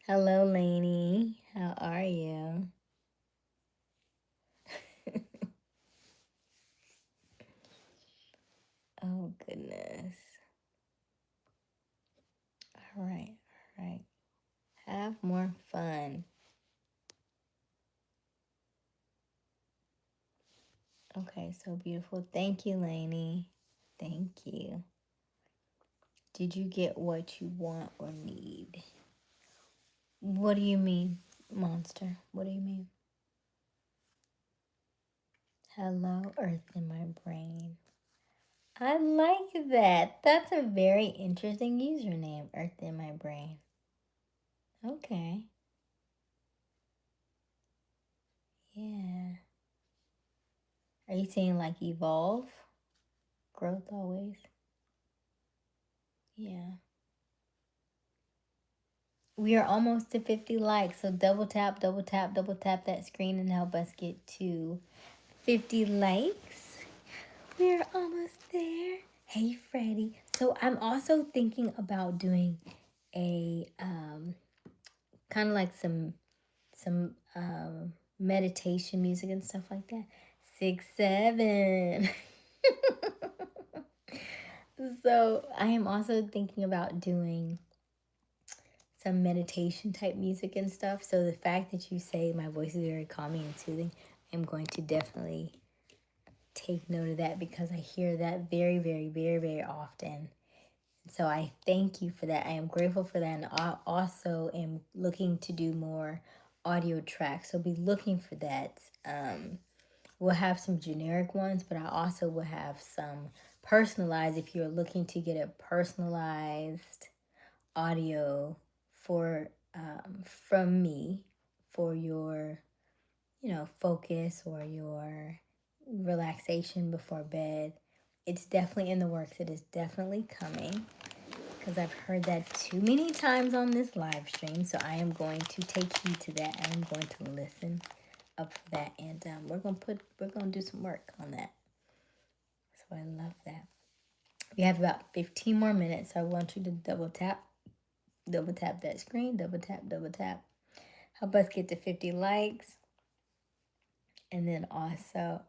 Hello, Lainey. How are you? Oh, goodness. All right. Have more fun. Okay, so beautiful. Thank you, Lainey. Thank you. Did you get what you want or need? What do you mean, monster? What do you mean? Hello, Earth in my brain. I like that. That's a very interesting username, Earth in my brain. Okay. Yeah. Are you saying like evolve? Growth always? Yeah. We are almost to 50 likes. So double tap, double tap, double tap that screen and help us get to 50 likes. We're almost there. Hey, Freddie. So I'm also thinking about doing a kind of like some meditation music and stuff like that. 6, 7. So I am also thinking about doing some meditation type music and stuff. So the fact that you say my voice is very calming and soothing, I'm going to definitely take note of that because I hear that very, very, very, very often. So I thank you for that. I am grateful for that. And I also am looking to do more audio tracks. So be looking for that. We'll have some generic ones, but I also will have some personalized if you're looking to get a personalized audio for from me for your focus or your relaxation before bed. It's definitely in the works. It is definitely coming because I've heard that too many times on this live stream. So I am going to take heed to that. I am going to listen up for that, and we're gonna do some work on that. So I love that. We have about 15 more minutes. So I want you to double tap that screen, double tap. Help us get to 50 likes. And then also,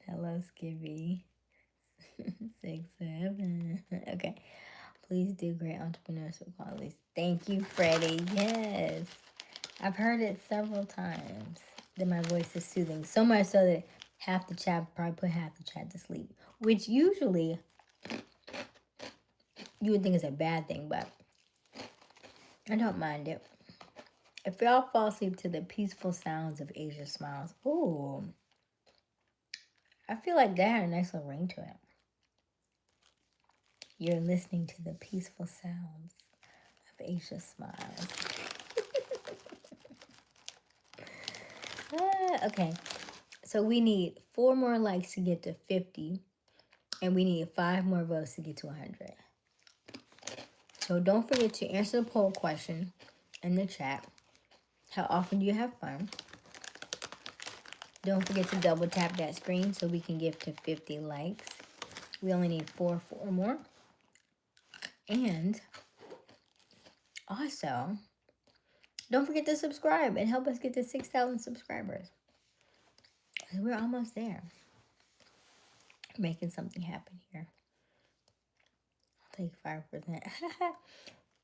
hello, Skibby. 6, 7. Okay. Please do great entrepreneurship qualities. Thank you, Freddie. Yes. I've heard it several times that my voice is soothing. So much so that half the chat, probably put half the chat to sleep. Which usually you would think is a bad thing, but I don't mind it. If y'all fall asleep to the peaceful sounds of Aysia Smiles, ooh, I feel like that had a nice little ring to it. You're listening to the peaceful sounds of Aysia Smiles. Okay, so we need 4 more likes to get to 50, and we need 5 more votes to get to 100. So don't forget to answer the poll question in the chat. How often do you have fun? Don't forget to double tap that screen so we can get to 50 likes. We only need 4 more. And also, don't forget to subscribe and help us get to 6,000 subscribers. We're almost there. Making something happen here. I'll take 5%.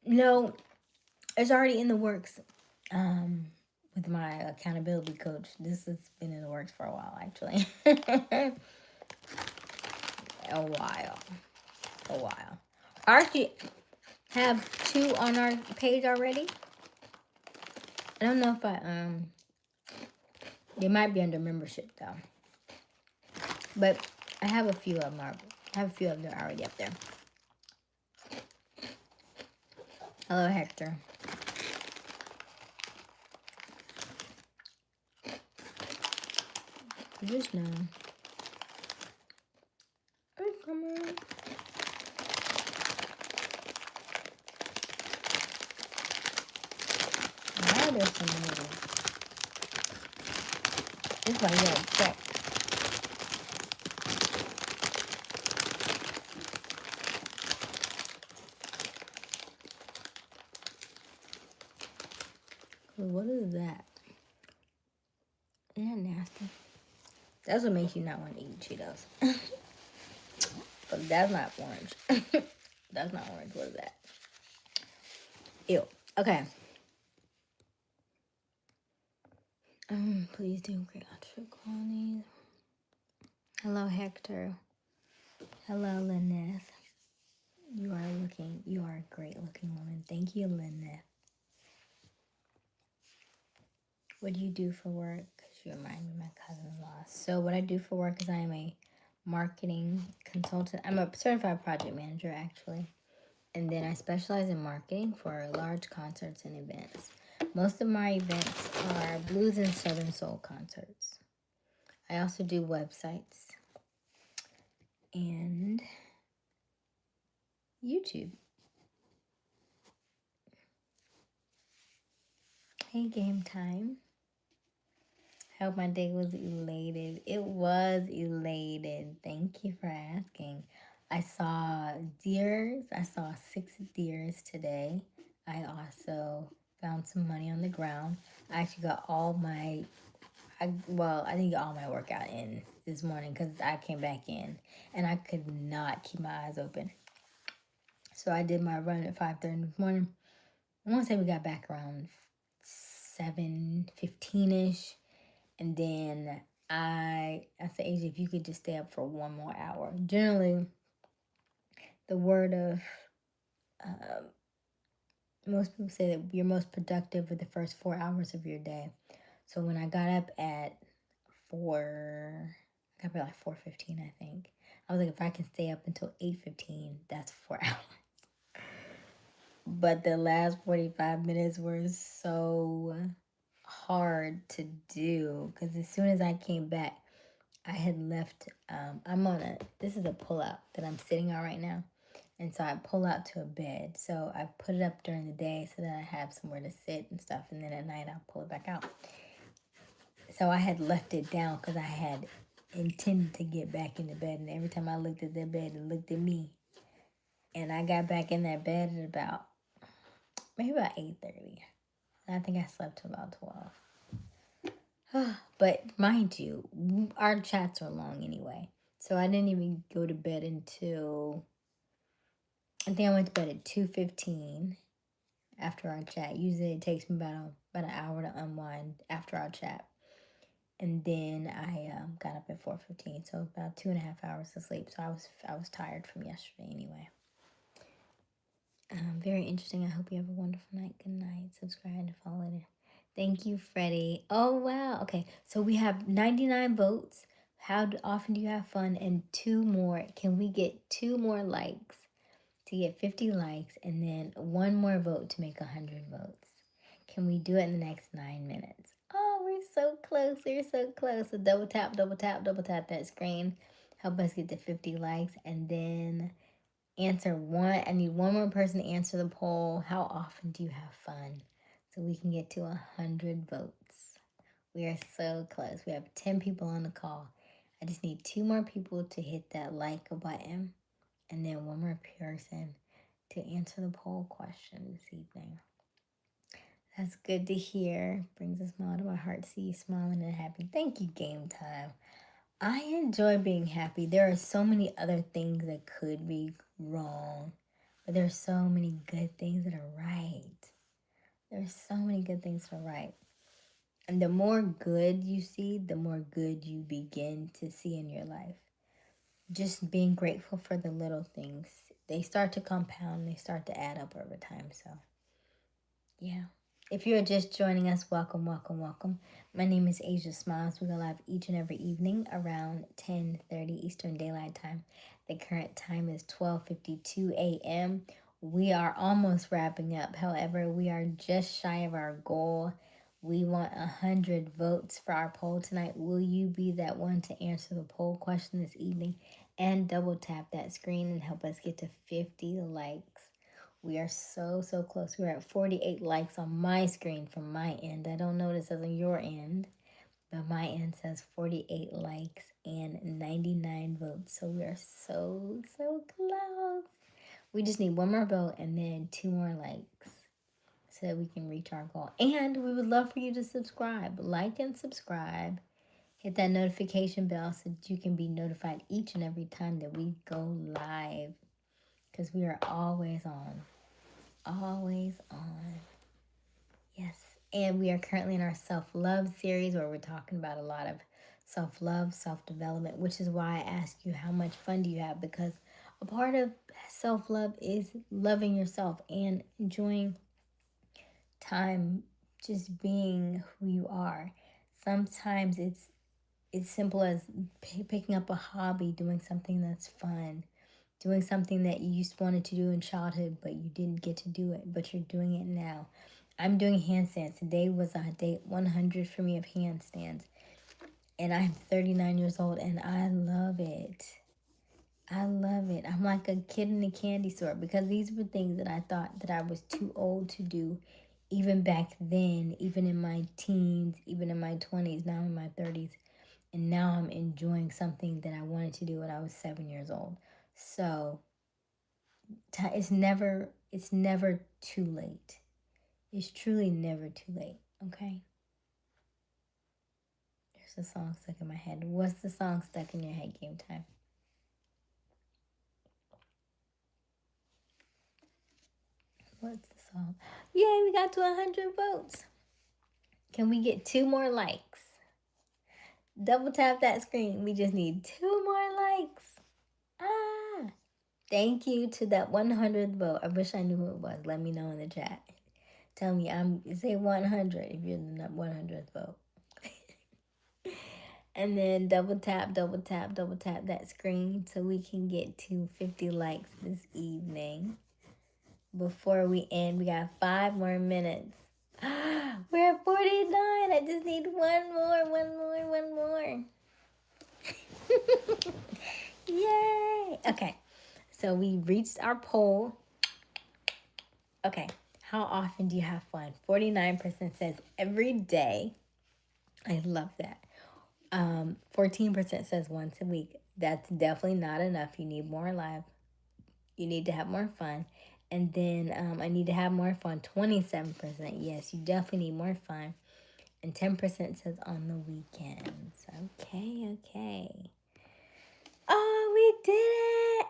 No, it's already in the works. With my accountability coach. This has been in the works for a while, actually. A while. I actually have 2 on our page already. I don't know if they might be under membership though. But I have a few of them. Already up there. Hello, Hector. Just know. Oh, come on. Why there's some more? This is why you gotta check. What is that? Isn't that nasty? That's what makes you not want to eat Cheetos. But that's not orange. That's not orange. What is that? Ew. Okay. Please do great entrepreneurship qualities. Hello, Hector. Hello, Lynette. You are a great looking woman. Thank you, Lynette. What do you do for work? Because you remind me of my cousin-in-law. So what I do for work is I am a marketing consultant. I'm a certified project manager, actually. And then I specialize in marketing for large concerts and events. Most of my events are blues and southern soul concerts. I also do websites and YouTube. Hey, game time. Hope my day was elated. It was elated. Thank you for asking. I saw deers. I saw 6 deers today. I also found some money on the ground. I actually got all my, I didn't get all my workout in this morning because I came back in and I could not keep my eyes open. So I did my run at 5:30 this morning. I want to say we got back around 7:15ish. And then I said, Asia, if you could just stay up for one more hour. Generally, the word of most people say that you're most productive with the first 4 hours of your day. So when I got up at I got up at like 4:15, I think. I was like, if I can stay up until 8:15, that's 4 hours. But the last 45 minutes were so hard to do because as soon as I came back, I had left. This is a pull out that I'm sitting on right now. And so I pull out to a bed. So I put it up during the day so that I have somewhere to sit and stuff. And then at night I'll pull it back out. So I had left it down because I had intended to get back into bed. And every time I looked at that bed, it looked at me. And I got back in that bed at maybe about 8:30. And I think I slept till about 12. But mind you, our chats are long anyway. So I didn't even go to bed until, I think I went to bed at 2:15 after our chat. Usually it takes me about an hour to unwind after our chat. And then I got up at 4:15, so about 2.5 hours of sleep. So I was tired from yesterday anyway. Very interesting. I hope you have a wonderful night. Good night. Subscribe to follow later. Thank you, Freddie. Oh, wow. Okay, so we have 99 votes. How often do you have fun? And 2 more. Can we get 2 more likes to get 50 likes and then 1 more vote to make 100 votes? Can we do it in the next 9 minutes? Oh, we're so close. We're so close. So double tap that screen. Help us get to 50 likes and then answer one. I need 1 more person to answer the poll. How often do you have fun? So we can get to 100 votes. We are so close. We have 10 people on the call. I just need 2 more people to hit that like button and then 1 more person to answer the poll question this evening. That's good to hear. Brings a smile to my heart to see you smiling and happy. Thank you, Game Time. I enjoy being happy. There are so many other things that could be wrong, but there's so many good things that are right. There's so many good things that are right. And the more good you see, the more good you begin to see in your life. Just being grateful for the little things. They start to compound. They start to add up over time. So, yeah. If you're just joining us, welcome, welcome, welcome. My name is Aysia Smiles. We go live each and every evening around 10:30 Eastern Daylight Time. The current time is 12:52 a.m. We are almost wrapping up. However, we are just shy of our goal. We want 100 votes for our poll tonight. Will you be that one to answer the poll question this evening and double tap that screen and help us get to 50 likes? We are so, so close. We're at 48 likes on my screen from my end. I don't know what it says on your end, but my end says 48 likes and 99 votes. So we are so, so close. We just need 1 more vote and then 2 more likes so that we can reach our goal. And we would love for you to subscribe. Like and subscribe. Hit that notification bell so that you can be notified each and every time that we go live. Because we are always on. Always on. Yes. And we are currently in our self-love series where we're talking about a lot of self-love, self-development, which is why I ask you how much fun do you have, because a part of self-love is loving yourself and enjoying time just being who you are. Sometimes it's simple as picking up a hobby, doing something that's fun, doing something that you used to wanted to do in childhood, but you didn't get to do it, but you're doing it now. I'm doing handstands. Today was day 100 for me of handstands. And I'm 39 years old, and I love it. I love it. I'm like a kid in a candy store because these were things that I thought that I was too old to do even back then, even in my teens, even in my 20s, now in my 30s, and now I'm enjoying something that I wanted to do when I was 7 years old. So it's never too late. It's truly never too late. Okay. There's a song stuck in my head. What's the song stuck in your head? Game time. What's the song? Yay, we got to 100 votes. Can we get 2 more likes? Double tap that screen. We just need 2 more likes. Ah. Thank you to that 100th vote. I wish I knew who it was. Let me know in the chat. Tell me, say 100 if you're the 100th vote. And then double tap that screen so we can get to 50 likes this evening. Before we end, we got 5 more minutes. We're at 49. I just need one more. Yay! Okay, so we reached our poll. Okay, how often do you have fun? 49% says every day. I love that. 14% says once a week. That's definitely not enough. You need more live. You need to have more fun. And then I need to have more fun. 27%. Yes, you definitely need more fun. And 10% says on the weekends. Okay. Oh, we did it.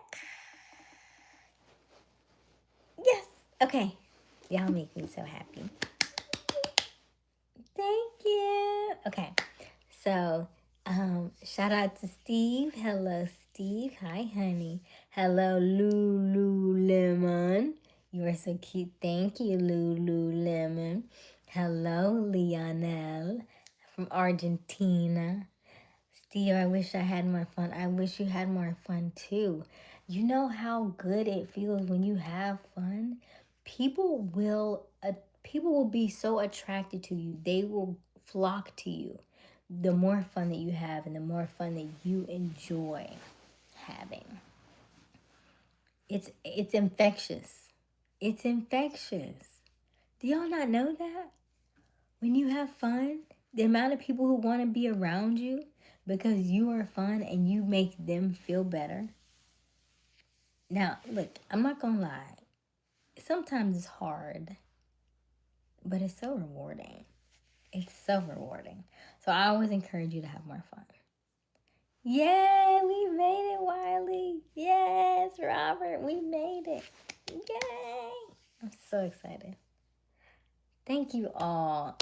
Yes. Okay. Y'all make me so happy. Thank you. Okay. So, shout out to Steve. Hello, Steve. Hi, honey. Hello, Lululemon. You are so cute. Thank you, Lululemon. Hello, Lionel from Argentina. Steve, I wish I had more fun. I wish you had more fun too. You know how good it feels when you have fun? People will be so attracted to you. They will flock to you. The more fun that you have and the more fun that you enjoy having. It's infectious. It's infectious. Do y'all not know that? When you have fun, the amount of people who want to be around you because you are fun and you make them feel better. Now, look, I'm not going to lie. Sometimes it's hard, but it's so rewarding. It's so rewarding. So I always encourage you to have more fun. Yay, we made it, Wiley. Yes, Robert, we made it. Yay. I'm so excited. Thank you all.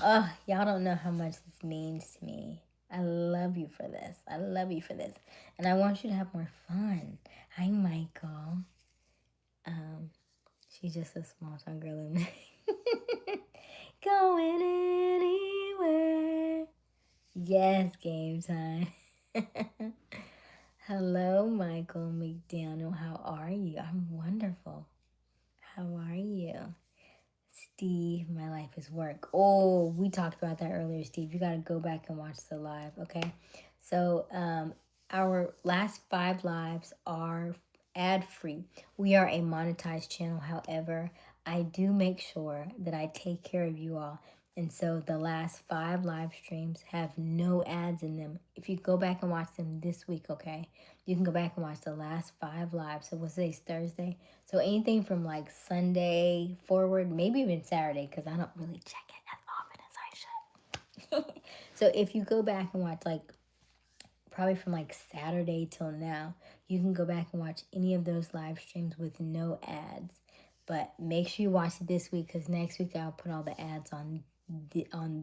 Y'all don't know how much this means to me. I love you for this. I love you for this. And I want you to have more fun. Hi, Michael. She's just a small town girl in me. Going anywhere. Yes, game time. Hello, Michael McDaniel. How are you? I'm wonderful. How are you? Steve, my life is work. Oh, we talked about that earlier, Steve. You got to go back and watch the live, okay? So, our last 5 lives are ad-free. We are a monetized channel. However, I do make sure that I take care of you all. And so the last 5 live streams have no ads in them. If you go back and watch them this week, okay? You can go back and watch the last 5 lives. So what's today's Thursday? So anything from like Sunday forward, maybe even Saturday, because I don't really check it as often as I should. So if you go back and watch like probably from like Saturday till now, you can go back and watch any of those live streams with no ads. But make sure you watch it this week because next week I'll put all the ads on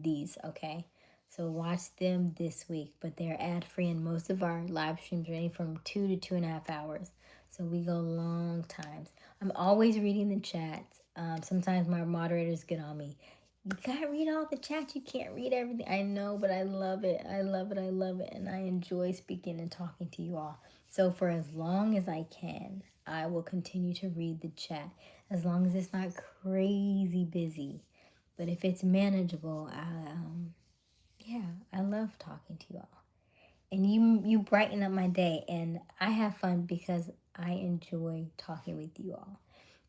these, okay? So watch them this week, but they're ad-free, and most of our live streams are anywhere from 2 to 2.5 hours. So we go long times. I'm always reading the chats. Sometimes my moderators get on me. You gotta read all the chats. You can't read everything. I know, but I love it. I love it. And I enjoy speaking and talking to you all. So for as long as I can, I will continue to read the chat. As long as it's not crazy busy. But if it's manageable, I love talking to you all. And you brighten up my day. And I have fun because I enjoy talking with you all.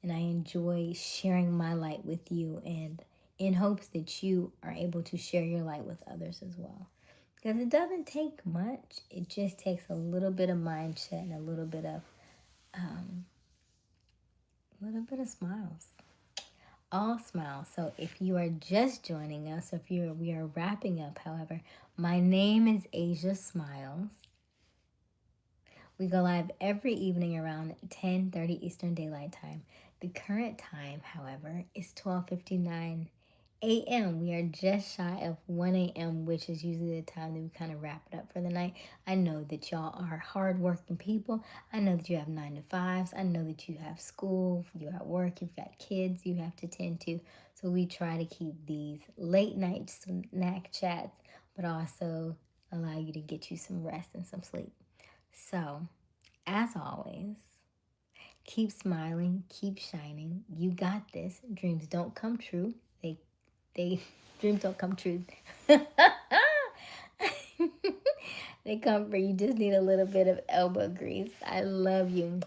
And I enjoy sharing my light with you and in hopes that you are able to share your light with others as well. Because it doesn't take much. It just takes a little bit of mindset and a little bit of smiles. All smiles. So if you are just joining us, we are wrapping up, however, my name is Aysia Smiles. We go live every evening around 10:30 Eastern Daylight Time. The current time, however, is 12:59 a.m. We are just shy of 1 a.m., which is usually the time that we kind of wrap it up for the night. I know that y'all are hardworking people. I know that you have 9 to 5s. I know that you have school, you have work, you've got kids you have to tend to. So we try to keep these late night snack chats, but also allow you to get you some rest and some sleep. So, as always, keep smiling, keep shining. You got this. Dreams don't come true. They dreams don't come true. They come for you. Just need a little bit of elbow grease. I love you.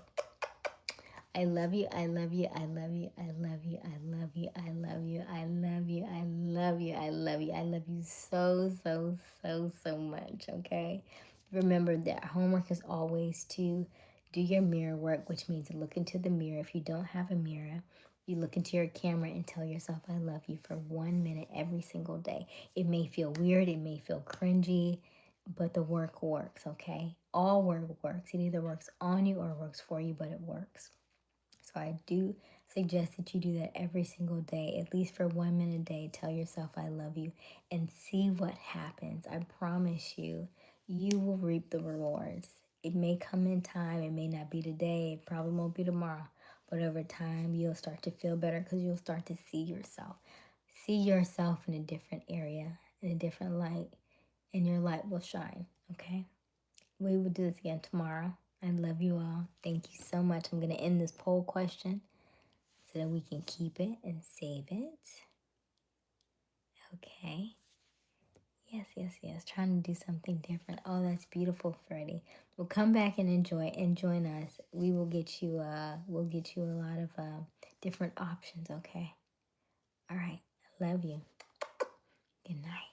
I love you. I love you. I love you. I love you. I love you. I love you. I love you. I love you. I love you. I love you so, so, so, so much. Okay. Remember that homework is always to do your mirror work, which means look into the mirror. If you don't have a mirror, you look into your camera and tell yourself, I love you for 1 minute every single day. It may feel weird. It may feel cringy, but the work works, okay? All work works. It either works on you or works for you, but it works. So I do suggest that you do that every single day, at least for 1 minute a day. Tell yourself I love you and see what happens. I promise you, you will reap the rewards. It may come in time. It may not be today. It probably won't be tomorrow. But over time, you'll start to feel better because you'll start to see yourself. See yourself in a different area, in a different light, and your light will shine, okay? We will do this again tomorrow. I love you all. Thank you so much. I'm going to end this poll question so that we can keep it and save it. Okay. Yes, yes, yes. Trying to do something different. Oh, that's beautiful, Freddie. Well, come back and enjoy and join us. We will get you. We'll get you a lot of different options. Okay. All right. I love you. Good night.